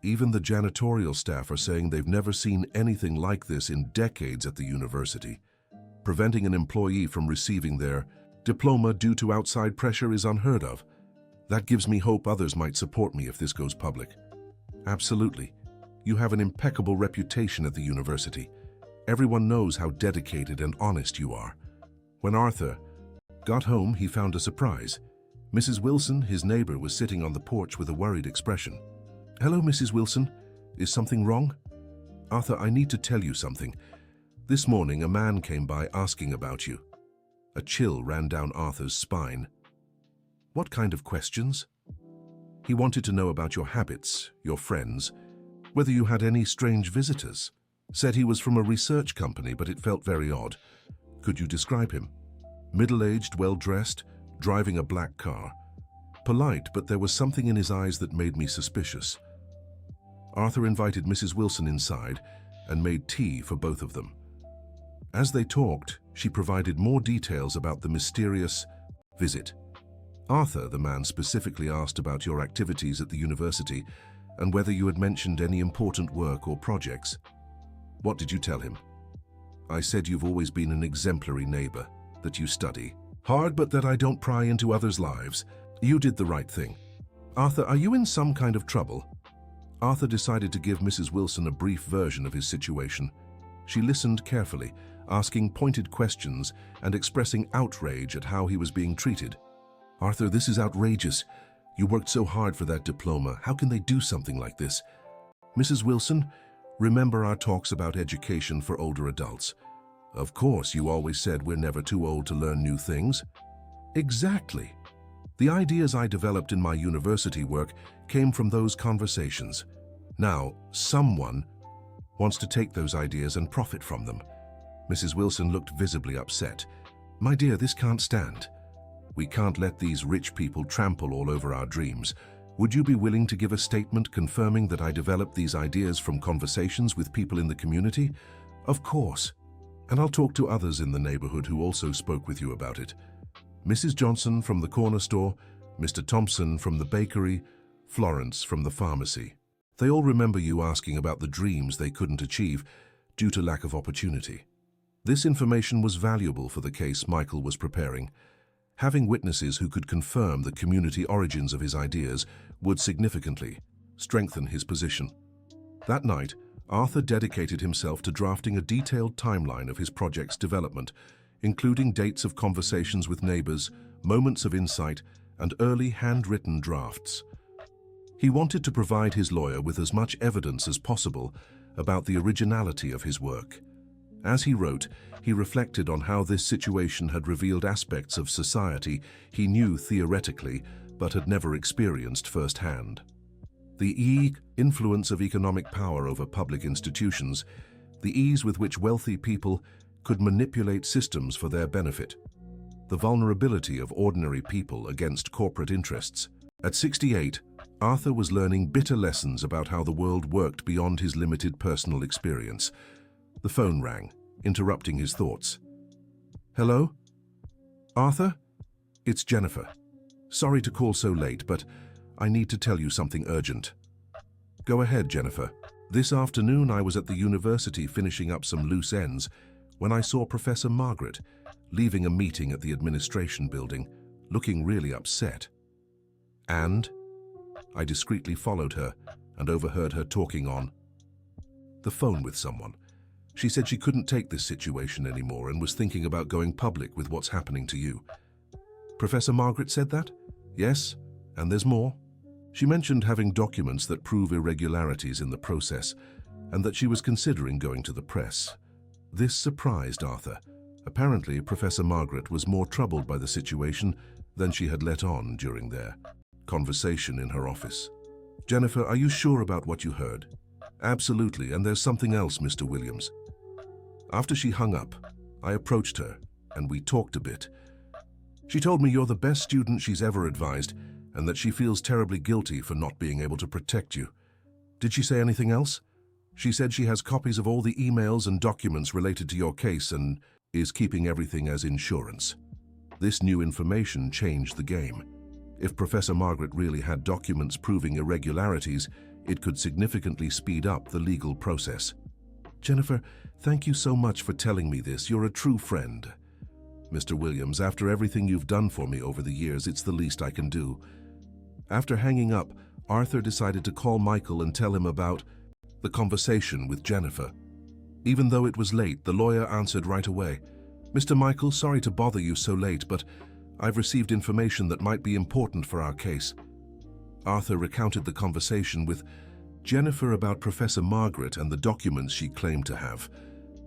even the janitorial staff are saying they've never seen anything like this in decades at the university. Preventing an employee from receiving their diploma due to outside pressure is unheard of. That gives me hope others might support me if this goes public. Absolutely. You have an impeccable reputation at the university. Everyone knows how dedicated and honest you are. When Arthur got home, he found a surprise. Mrs. Wilson, his neighbor, was sitting on the porch with a worried expression. Hello, Mrs. Wilson. Is something wrong? Arthur, I need to tell you something. This morning, a man came by asking about you. A chill ran down Arthur's spine. What kind of questions? He wanted to know about your habits, your friends, whether you had any strange visitors. Said he was from a research company, but it felt very odd. Could you describe him? Middle-aged, well-dressed, driving a black car. Polite, but there was something in his eyes that made me suspicious. Arthur invited Mrs. Wilson inside and made tea for both of them. As they talked, she provided more details about the mysterious visit. Arthur, the man specifically asked about your activities at the university and whether you had mentioned any important work or projects. What did you tell him? I said you've always been an exemplary neighbor, that you study hard but that I don't pry into others' lives. You did the right thing. Arthur, are you in some kind of trouble? Arthur decided to give Mrs. Wilson a brief version of his situation. She listened carefully, asking pointed questions and expressing outrage at how he was being treated. Arthur, this is outrageous. You worked so hard for that diploma. How can they do something like this? Mrs. Wilson, remember our talks about education for older adults. Of course, you always said we're never too old to learn new things. Exactly. The ideas I developed in my university work came from those conversations. Now, someone wants to take those ideas and profit from them. Mrs. Wilson looked visibly upset. My dear, this can't stand. We can't let these rich people trample all over our dreams. Would you be willing to give a statement confirming that I developed these ideas from conversations with people in the community? Of course. And I'll talk to others in the neighborhood who also spoke with you about it. Mrs. Johnson from the corner store, Mr. Thompson from the bakery, Florence from the pharmacy. They all remember you asking about the dreams they couldn't achieve due to lack of opportunity. This information was valuable for the case Michael was preparing. Having witnesses who could confirm the community origins of his ideas would significantly strengthen his position. That night, Arthur dedicated himself to drafting a detailed timeline of his project's development, including dates of conversations with neighbors, moments of insight, and early handwritten drafts. He wanted to provide his lawyer with as much evidence as possible about the originality of his work. As he wrote, he reflected on how this situation had revealed aspects of society he knew theoretically but had never experienced firsthand. The influence of economic power over public institutions, the ease with which wealthy people could manipulate systems for their benefit, the vulnerability of ordinary people against corporate interests. At 68, Arthur was learning bitter lessons about how the world worked beyond his limited personal experience. The phone rang, interrupting his thoughts. Hello? Arthur? It's Jennifer. Sorry to call so late, but I need to tell you something urgent. Go ahead, Jennifer. This afternoon I was at the university finishing up some loose ends when I saw Professor Margaret leaving a meeting at the administration building, looking really upset. And I discreetly followed her and overheard her talking on the phone with someone. She said she couldn't take this situation anymore and was thinking about going public with what's happening to you. Professor Margaret said that? Yes, and there's more. She mentioned having documents that prove irregularities in the process and that she was considering going to the press. This surprised Arthur. Apparently, Professor Margaret was more troubled by the situation than she had let on during their conversation in her office. Jennifer, are you sure about what you heard? Absolutely, and there's something else, Mr. Williams. After she hung up, I approached her and we talked a bit. She told me you're the best student she's ever advised and that she feels terribly guilty for not being able to protect you. Did she say anything else? She said she has copies of all the emails and documents related to your case and is keeping everything as insurance. This new information changed the game. If Professor Margaret really had documents proving irregularities, it could significantly speed up the legal process. Jennifer, thank you so much for telling me this. You're a true friend. Mr. Williams, after everything you've done for me over the years, it's the least I can do. After hanging up, Arthur decided to call Michael and tell him about the conversation with Jennifer. Even though it was late, the lawyer answered right away. Mr. Michael, sorry to bother you so late, but I've received information that might be important for our case. Arthur recounted the conversation with Jennifer about Professor Margaret and the documents she claimed to have.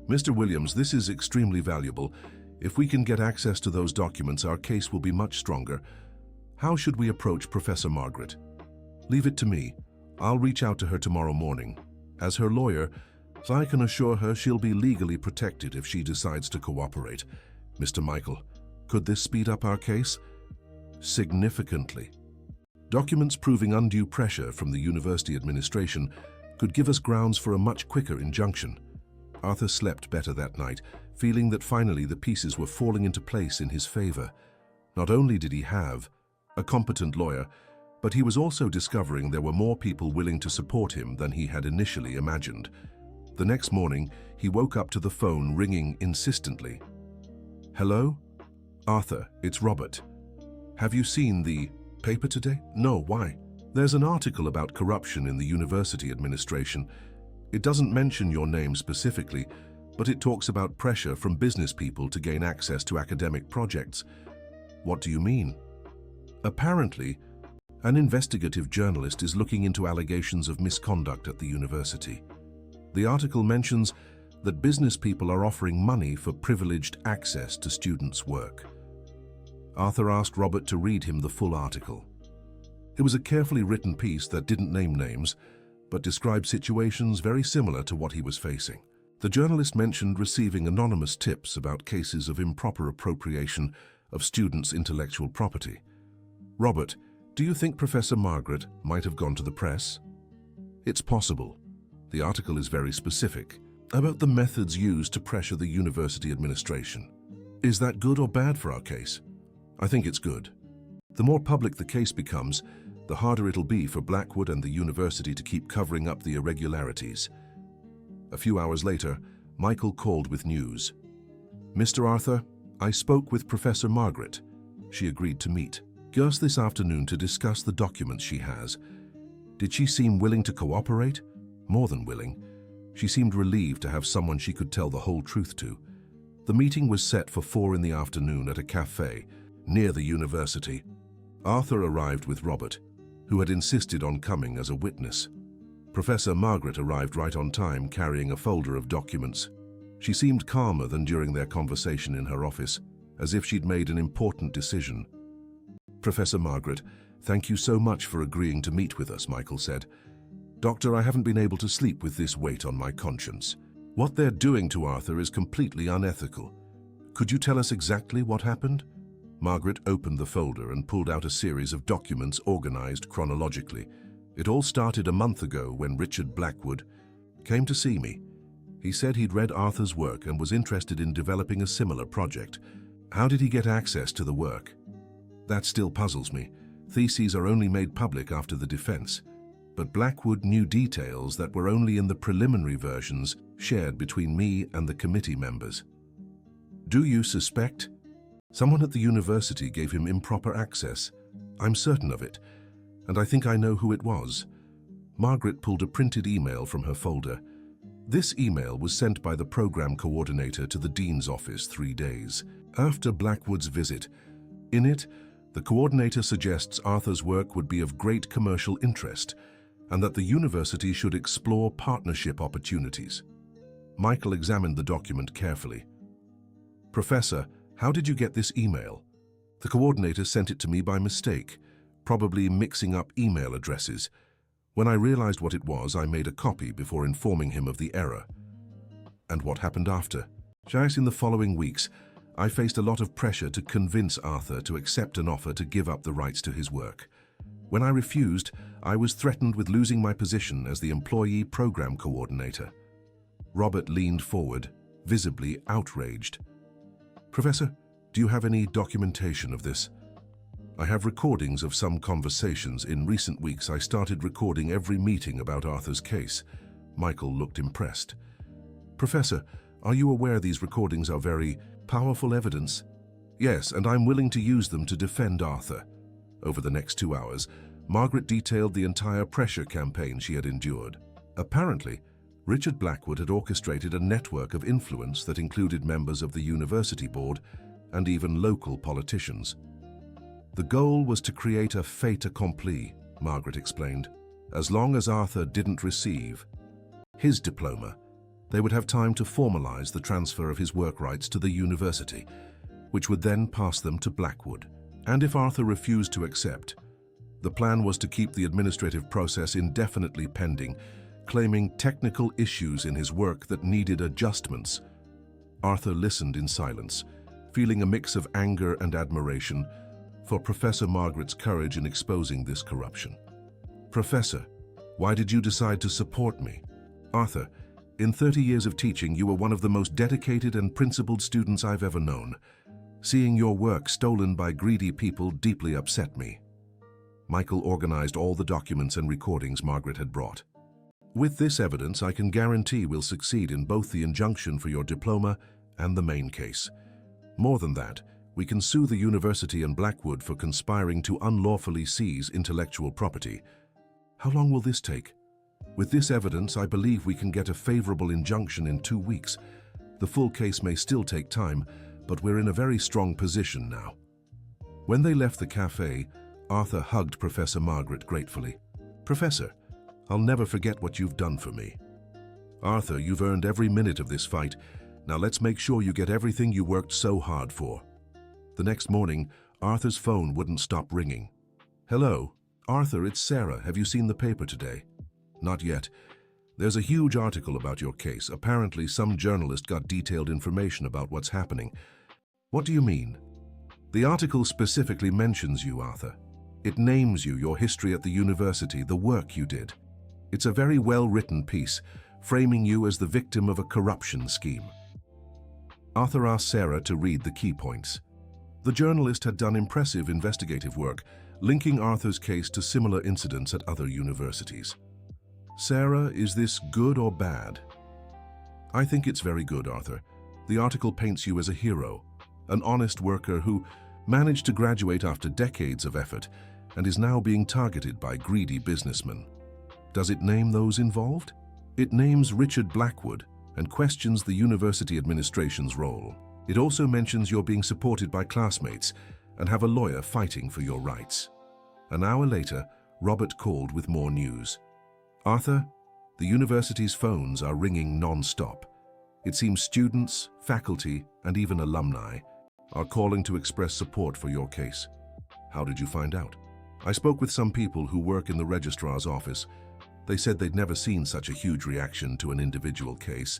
Mr. Williams, this is extremely valuable. If we can get access to those documents, our case will be much stronger. How should we approach Professor Margaret? Leave it to me. I'll reach out to her tomorrow morning. As her lawyer, I can assure her she'll be legally protected if she decides to cooperate. Mr. Michael, could this speed up our case? Significantly. Documents proving undue pressure from the university administration could give us grounds for a much quicker injunction. Arthur slept better that night, feeling that finally the pieces were falling into place in his favor. Not only did he have a competent lawyer, but he was also discovering there were more people willing to support him than he had initially imagined. The next morning, he woke up to the phone ringing insistently. Hello? Arthur, it's Robert. Have you seen the paper today? No, why? There's an article about corruption in the university administration. It doesn't mention your name specifically, but it talks about pressure from business people to gain access to academic projects. What do you mean? Apparently, an investigative journalist is looking into allegations of misconduct at the university. The article mentions that business people are offering money for privileged access to students' work. Arthur asked Robert to read him the full article. It was a carefully written piece that didn't name names, but described situations very similar to what he was facing. The journalist mentioned receiving anonymous tips about cases of improper appropriation of students' intellectual property. Robert, do you think Professor Margaret might have gone to the press? It's possible. The article is very specific about the methods used to pressure the university administration. Is that good or bad for our case? I think it's good. The more public the case becomes, the harder it'll be for Blackwood and the university to keep covering up the irregularities. A few hours later, Michael called with news. "Mr. Arthur, I spoke with Professor Margaret. She agreed to meet us this afternoon to discuss the documents she has. Did she seem willing to cooperate? More than willing. She seemed relieved to have someone she could tell the whole truth to. The meeting was set for 4 in the afternoon at a cafe near the university. Arthur arrived with Robert, who had insisted on coming as a witness. Professor Margaret arrived right on time, carrying a folder of documents. She seemed calmer than during their conversation in her office, as if she'd made an important decision. "Professor Margaret, thank you so much for agreeing to meet with us," Michael said. "Doctor, I haven't been able to sleep with this weight on my conscience. What they're doing to Arthur is completely unethical. Could you tell us exactly what happened?" Margaret opened the folder and pulled out a series of documents organized chronologically. "It all started a month ago when Richard Blackwood came to see me. He said he'd read Arthur's work and was interested in developing a similar project. How did he get access to the work? That still puzzles me. Theses are only made public after the defense. But Blackwood knew details that were only in the preliminary versions shared between me and the committee members. Do you suspect? Someone at the university gave him improper access. I'm certain of it, and I think I know who it was." Margaret pulled a printed email from her folder. This email was sent by the program coordinator to the dean's office 3 days after Blackwood's visit. In it, the coordinator suggests Arthur's work would be of great commercial interest and that the university should explore partnership opportunities. Michael examined the document carefully. "Professor, how did you get this email?" "The coordinator sent it to me by mistake, probably mixing up email addresses. When I realized what it was, I made a copy before informing him of the error." "And what happened after?" "Just in the following weeks, I faced a lot of pressure to convince Arthur to accept an offer to give up the rights to his work. When I refused, I was threatened with losing my position as the employee program coordinator." Robert leaned forward, visibly outraged. "Professor, do you have any documentation of this?" "I have recordings of some conversations. In recent weeks, I started recording every meeting about Arthur's case." Michael looked impressed. "Professor, are you aware these recordings are very powerful evidence?" "Yes, and I'm willing to use them to defend Arthur." Over the next 2 hours, Margaret detailed the entire pressure campaign she had endured. Apparently, Richard Blackwood had orchestrated a network of influence that included members of the university board and even local politicians. "The goal was to create a fait accompli," Margaret explained. "As long as Arthur didn't receive his diploma, they would have time to formalize the transfer of his work rights to the university, which would then pass them to Blackwood. And if Arthur refused to accept, the plan was to keep the administrative process indefinitely pending, claiming technical issues in his work that needed adjustments." Arthur listened in silence, feeling a mix of anger and admiration for Professor Margaret's courage in exposing this corruption. "Professor, why did you decide to support me?" "Arthur, in 30 years of teaching, you were one of the most dedicated and principled students I've ever known. Seeing your work stolen by greedy people deeply upset me." Michael organized all the documents and recordings Margaret had brought. "With this evidence, I can guarantee we'll succeed in both the injunction for your diploma and the main case. More than that, we can sue the university and Blackwood for conspiring to unlawfully seize intellectual property. How long will this take? With this evidence, I believe we can get a favorable injunction in 2 weeks. The full case may still take time, but we're in a very strong position now." When they left the cafe, Arthur hugged Professor Margaret gratefully. "Professor, I'll never forget what you've done for me." "Arthur, you've earned every minute of this fight. Now let's make sure you get everything you worked so hard for." The next morning, Arthur's phone wouldn't stop ringing. "Hello, Arthur, it's Sarah. Have you seen the paper today?" "Not yet. There's a huge article about your case. Apparently, some journalist got detailed information about what's happening." "What do you mean?" "The article specifically mentions you, Arthur. It names you, your history at the university, the work you did. It's a very well-written piece, framing you as the victim of a corruption scheme." Arthur asked Sarah to read the key points. The journalist had done impressive investigative work, linking Arthur's case to similar incidents at other universities. Sarah, is this good or bad? I think it's very good, Arthur. The article paints you as a hero, an honest worker who managed to graduate after decades of effort and is now being targeted by greedy businessmen. Does it name those involved? It names Richard Blackwood and questions the university administration's role. It also mentions you're being supported by classmates and have a lawyer fighting for your rights. An hour later, Robert called with more news. Arthur, the university's phones are ringing non-stop. It seems students, faculty, and even alumni are calling to express support for your case. How did you find out? I spoke with some people who work in the registrar's office. They said they'd never seen such a huge reaction to an individual case.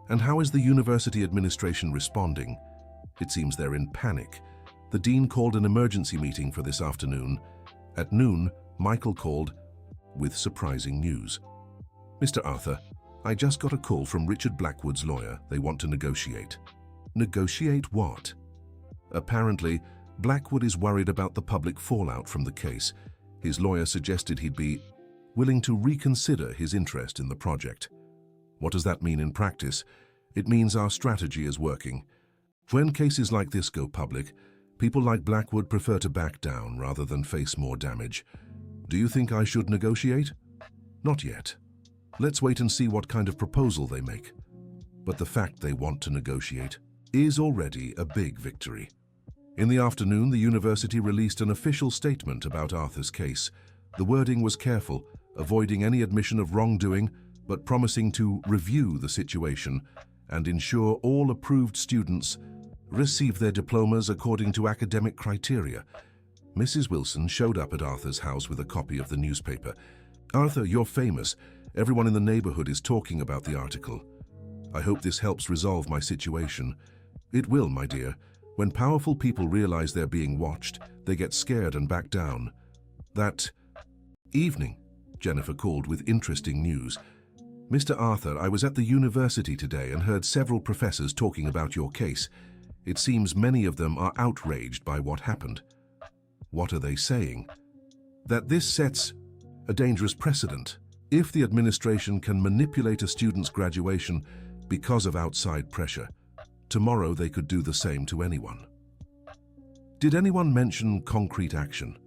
And how is the university administration responding? It seems they're in panic. The dean called an emergency meeting for this afternoon. At noon, Michael called with surprising news. Mr. Arthur, I just got a call from Richard Blackwood's lawyer. They want to negotiate. Negotiate what? Apparently, Blackwood is worried about the public fallout from the case. His lawyer suggested he'd be willing to reconsider his interest in the project. What does that mean in practice? It means our strategy is working. When cases like this go public, people like Blackwood prefer to back down rather than face more damage. Do you think I should negotiate? Not yet. Let's wait and see what kind of proposal they make. But the fact they want to negotiate is already a big victory. In the afternoon, the university released an official statement about Arthur's case. The wording was careful, avoiding any admission of wrongdoing, but promising to review the situation and ensure all approved students receive their diplomas according to academic criteria. Mrs. Wilson showed up at Arthur's house with a copy of the newspaper. Arthur, you're famous. Everyone in the neighborhood is talking about the article. I hope this helps resolve my situation. It will, my dear. When powerful people realize they're being watched, they get scared and back down. That evening, Jennifer called with interesting news. Mr. Arthur, I was at the university today and heard several professors talking about your case. It seems many of them are outraged by what happened. What are they saying? That this sets a dangerous precedent. If the administration can manipulate a student's graduation because of outside pressure, tomorrow they could do the same to anyone. Did anyone mention concrete action?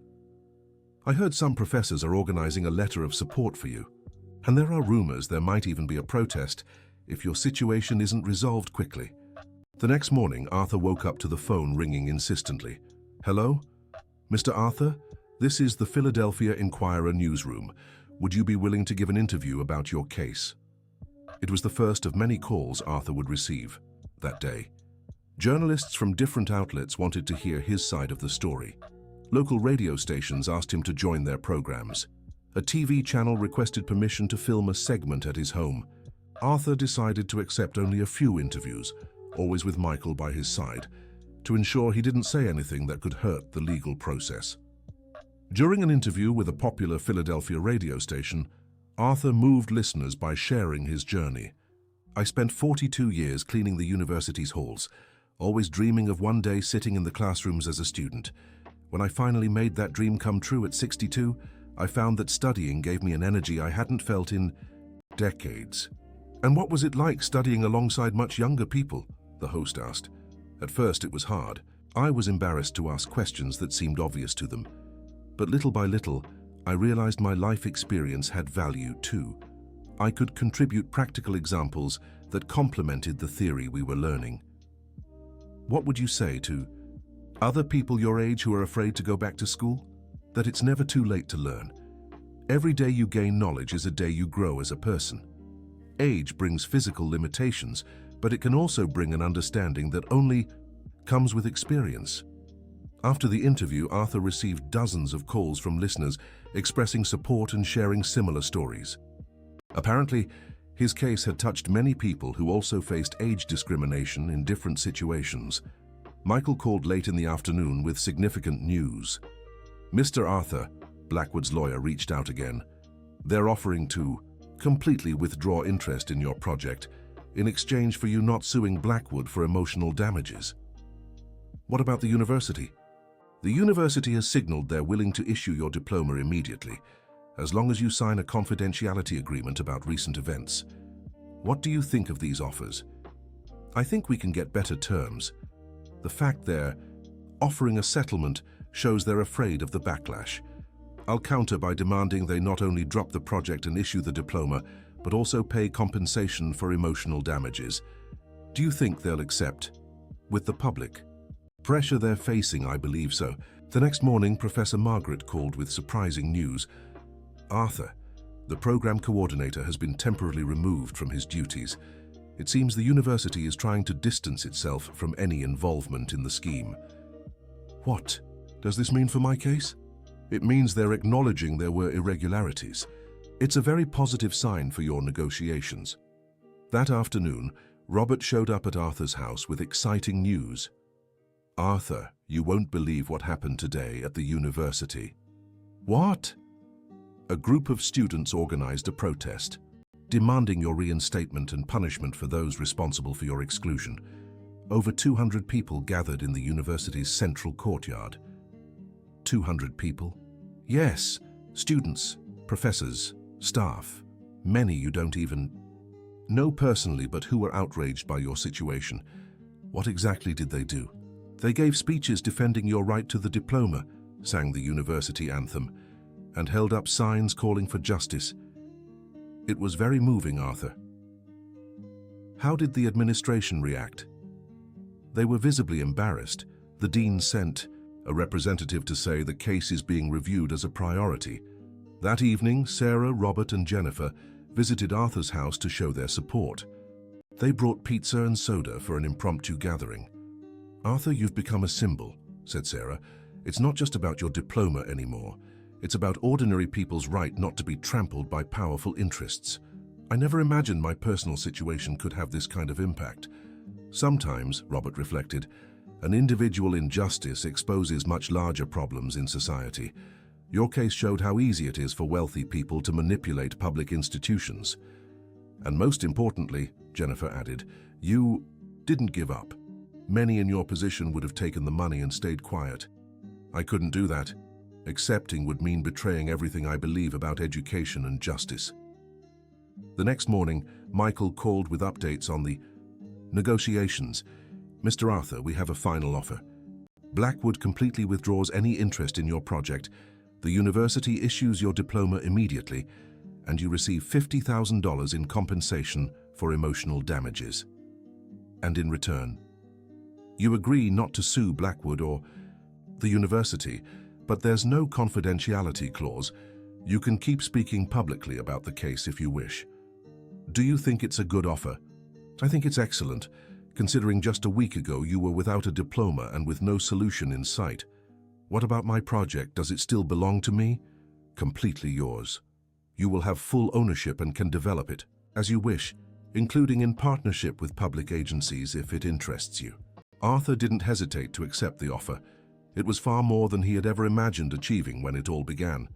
I heard some professors are organizing a letter of support for you, and there are rumors there might even be a protest if your situation isn't resolved quickly. The next morning, Arthur woke up to the phone ringing insistently. Hello? Mr. Arthur, this is the Philadelphia Inquirer newsroom. Would you be willing to give an interview about your case? It was the first of many calls Arthur would receive that day. Journalists from different outlets wanted to hear his side of the story. Local radio stations asked him to join their programs. A TV channel requested permission to film a segment at his home. Arthur decided to accept only a few interviews, always with Michael by his side, to ensure he didn't say anything that could hurt the legal process. During an interview with a popular Philadelphia radio station, Arthur moved listeners by sharing his journey. I spent 42 years cleaning the university's halls, always dreaming of one day sitting in the classrooms as a student. When I finally made that dream come true at 62, I found that studying gave me an energy I hadn't felt in decades. And what was it like studying alongside much younger people? The host asked. At first it was hard. I was embarrassed to ask questions that seemed obvious to them. But little by little, I realized my life experience had value too. I could contribute practical examples that complemented the theory we were learning. What would you say to other people your age who are afraid to go back to school? That it's never too late to learn. Every day you gain knowledge is a day you grow as a person. Age brings physical limitations, but it can also bring an understanding that only comes with experience. After the interview, Arthur received dozens of calls from listeners expressing support and sharing similar stories. Apparently, his case had touched many people who also faced age discrimination in different situations. Michael called late in the afternoon with significant news. Mr. Arthur, Blackwood's lawyer, reached out again. They're offering to completely withdraw interest in your project in exchange for you not suing Blackwood for emotional damages. What about the university? The university has signaled they're willing to issue your diploma immediately, as long as you sign a confidentiality agreement about recent events. What do you think of these offers? I think we can get better terms. The fact they're offering a settlement shows they're afraid of the backlash. I'll counter by demanding they not only drop the project and issue the diploma, but also pay compensation for emotional damages. Do you think they'll accept? With the public pressure they're facing, I believe so. The next morning, Professor Margaret called with surprising news. Arthur, the program coordinator, has been temporarily removed from his duties. It seems the university is trying to distance itself from any involvement in the scheme. What does this mean for my case? It means they're acknowledging there were irregularities. It's a very positive sign for your negotiations. That afternoon, Robert showed up at Arthur's house with exciting news. Arthur, you won't believe what happened today at the university. What? A group of students organized a protest, demanding your reinstatement and punishment for those responsible for your exclusion. Over 200 people gathered in the university's central courtyard. 200 people? Yes, students, professors, staff, many you don't even know personally but who were outraged by your situation. What exactly did they do? They gave speeches defending your right to the diploma, sang the university anthem, and held up signs calling for justice. It was very moving, Arthur. How did the administration react? They were visibly embarrassed. The dean sent a representative to say the case is being reviewed as a priority. That evening, Sarah, Robert, and Jennifer visited Arthur's house to show their support. They brought pizza and soda for an impromptu gathering. Arthur, you've become a symbol, said Sarah. It's not just about your diploma anymore. It's about ordinary people's right not to be trampled by powerful interests. I never imagined my personal situation could have this kind of impact. Sometimes, Robert reflected, an individual injustice exposes much larger problems in society. Your case showed how easy it is for wealthy people to manipulate public institutions. And most importantly, Jennifer added, you didn't give up. Many in your position would have taken the money and stayed quiet. I couldn't do that. Accepting would mean betraying everything I believe about education and justice. The next morning, Michael called with updates on the negotiations. Mr. Arthur, we have a final offer. Blackwood completely withdraws any interest in your project. The university issues your diploma immediately, and you receive $50,000 in compensation for emotional damages. And in return, you agree not to sue Blackwood or the university, but there's no confidentiality clause. You can keep speaking publicly about the case if you wish. Do you think it's a good offer? I think it's excellent, considering just a week ago you were without a diploma and with no solution in sight. What about my project? Does it still belong to me? Completely yours. You will have full ownership and can develop it as you wish, including in partnership with public agencies if it interests you. Arthur didn't hesitate to accept the offer. It was far more than he had ever imagined achieving when it all began.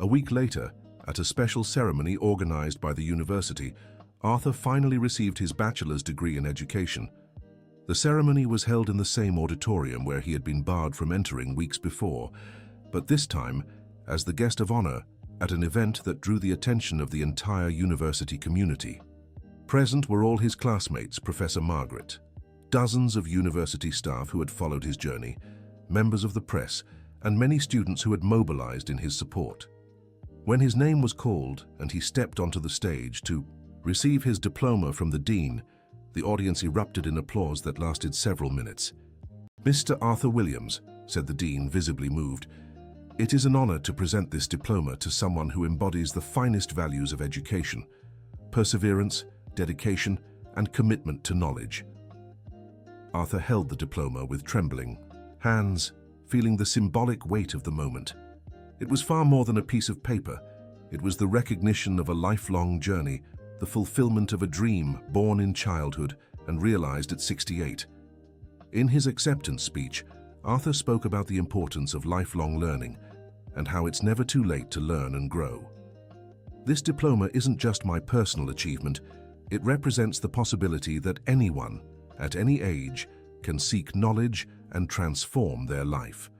A week later, at a special ceremony organized by the university, Arthur finally received his bachelor's degree in education. The ceremony was held in the same auditorium where he had been barred from entering weeks before, but this time as the guest of honor at an event that drew the attention of the entire university community. Present were all his classmates, Professor Margaret, dozens of university staff who had followed his journey, members of the press, and many students who had mobilized in his support. When his name was called and he stepped onto the stage to receive his diploma from the dean, the audience erupted in applause that lasted several minutes. "Mr. Arthur Williams," said the dean, visibly moved, "it is an honor to present this diploma to someone who embodies the finest values of education: perseverance, dedication, and commitment to knowledge." Arthur held the diploma with trembling hands, feeling the symbolic weight of the moment. It was far more than a piece of paper. It was the recognition of a lifelong journey, the fulfillment of a dream born in childhood and realized at 68. In his acceptance speech, Arthur spoke about the importance of lifelong learning and how it's never too late to learn and grow. This diploma isn't just my personal achievement. It represents the possibility that anyone, at any age, can seek knowledge and transform their life.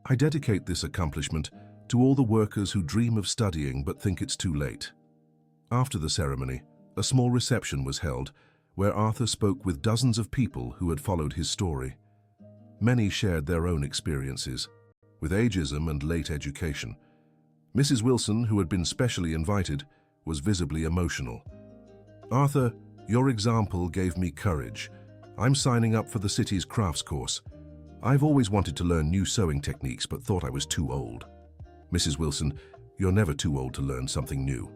I dedicate this accomplishment to all the workers who dream of studying but think it's too late. After the ceremony, a small reception was held where Arthur spoke with dozens of people who had followed his story. Many shared their own experiences with ageism and late education. Mrs. Wilson, who had been specially invited, was visibly emotional. "Arthur, your example gave me courage. I'm signing up for the city's crafts course. I've always wanted to learn new sewing techniques but thought I was too old." "Mrs. Wilson, you're never too old to learn something new."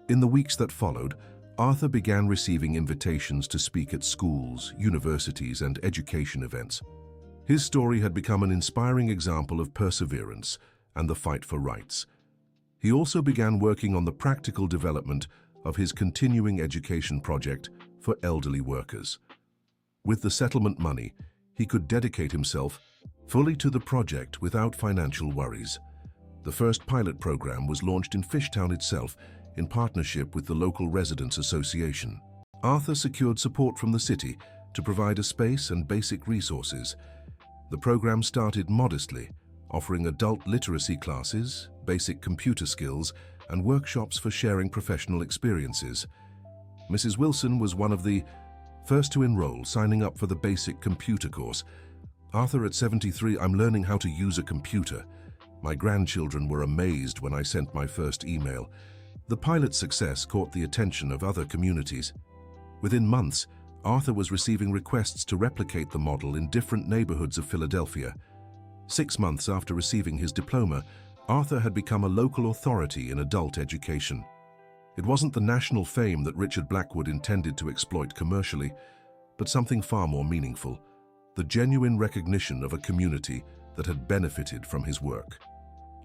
In the weeks that followed, Arthur began receiving invitations to speak at schools, universities, and education events. His story had become an inspiring example of perseverance and the fight for rights. He also began working on the practical development of his continuing education project for elderly workers. With the settlement money, he could dedicate himself fully to the project without financial worries. The first pilot program was launched in Fishtown itself in partnership with the local residents association. Arthur secured support from the city to provide a space and basic resources. The program started modestly, offering adult literacy classes, basic computer skills, and workshops for sharing professional experiences. Mrs. Wilson was one of the first to enroll, signing up for the basic computer course. "Arthur, at 73, I'm learning how to use a computer. My grandchildren were amazed when I sent my first email." The pilot's success caught the attention of other communities. Within months, Arthur was receiving requests to replicate the model in different neighborhoods of Philadelphia. 6 months after receiving his diploma, Arthur had become a local authority in adult education. It wasn't the national fame that Richard Blackwood intended to exploit commercially, but something far more meaningful: the genuine recognition of a community that had benefited from his work.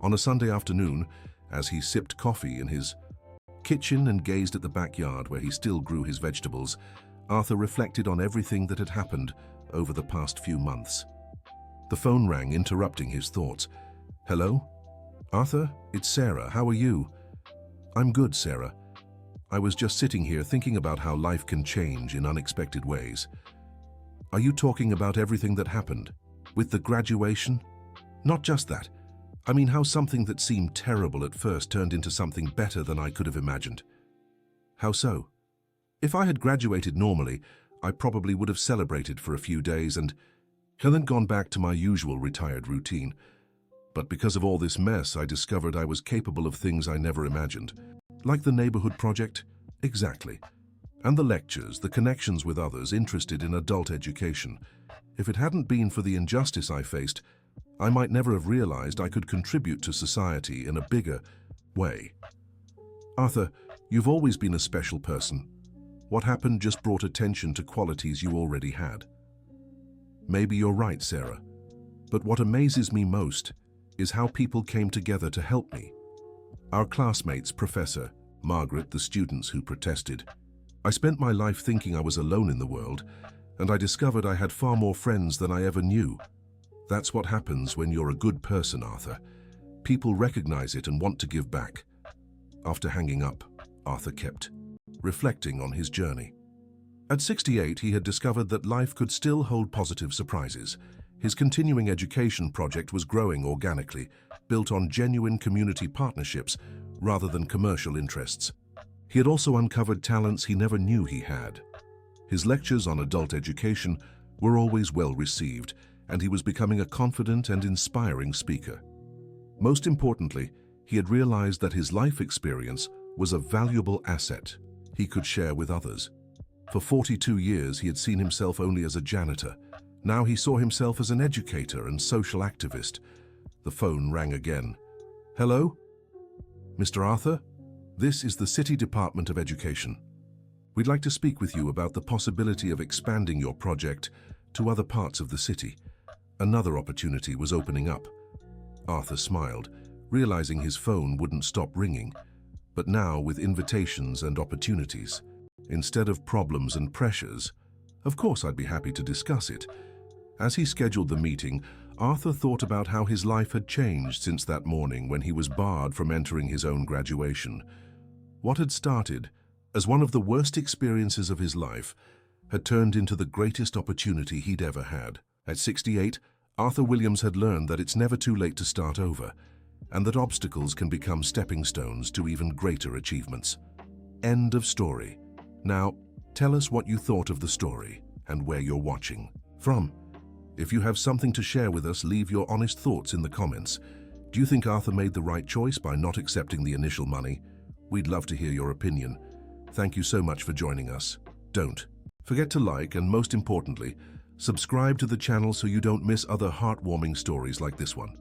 On a Sunday afternoon, as he sipped coffee in his kitchen and gazed at the backyard where he still grew his vegetables, Arthur reflected on everything that had happened over the past few months. The phone rang, interrupting his thoughts. "Hello? Arthur, it's Sarah. How are you?" "I'm good, Sarah. I was just sitting here thinking about how life can change in unexpected ways." "Are you talking about everything that happened? With the graduation?" "Not just that. I mean how something that seemed terrible at first turned into something better than I could have imagined." "How so?" "If I had graduated normally, I probably would have celebrated for a few days and then gone back to my usual retired routine. But because of all this mess, I discovered I was capable of things I never imagined. Like the neighborhood project? Exactly. And the lectures, the connections with others interested in adult education. If it hadn't been for the injustice I faced, I might never have realized I could contribute to society in a bigger way." "Arthur, you've always been a special person. What happened just brought attention to qualities you already had." "Maybe you're right, Sarah. But what amazes me most is how people came together to help me. Our classmates, Professor, Margaret, the students who protested. I spent my life thinking I was alone in the world, and I discovered I had far more friends than I ever knew. That's what happens when you're a good person, Arthur. People recognize it and want to give back." After hanging up, Arthur kept reflecting on his journey. At 68, he had discovered that life could still hold positive surprises. His continuing education project was growing organically, built on genuine community partnerships rather than commercial interests. He had also uncovered talents he never knew he had. His lectures on adult education were always well received, and he was becoming a confident and inspiring speaker. Most importantly, he had realized that his life experience was a valuable asset he could share with others. For 42 years, he had seen himself only as a janitor. Now he saw himself as an educator and social activist. The phone rang again. "Hello? Mr. Arthur? This is the City Department of Education. We'd like to speak with you about the possibility of expanding your project to other parts of the city." Another opportunity was opening up. Arthur smiled, realizing his phone wouldn't stop ringing, but now with invitations and opportunities. Instead of problems and pressures, "Of course I'd be happy to discuss it." As he scheduled the meeting, Arthur thought about how his life had changed since that morning when he was barred from entering his own graduation. What had started as one of the worst experiences of his life had turned into the greatest opportunity he'd ever had. At 68, Arthur Williams had learned that it's never too late to start over, and that obstacles can become stepping stones to even greater achievements. End of story. Now, tell us what you thought of the story and where you're watching from. If you have something to share with us, leave your honest thoughts in the comments. Do you think Arthur made the right choice by not accepting the initial money? We'd love to hear your opinion. Thank you so much for joining us. Don't forget to like and, most importantly, subscribe to the channel so you don't miss other heartwarming stories like this one.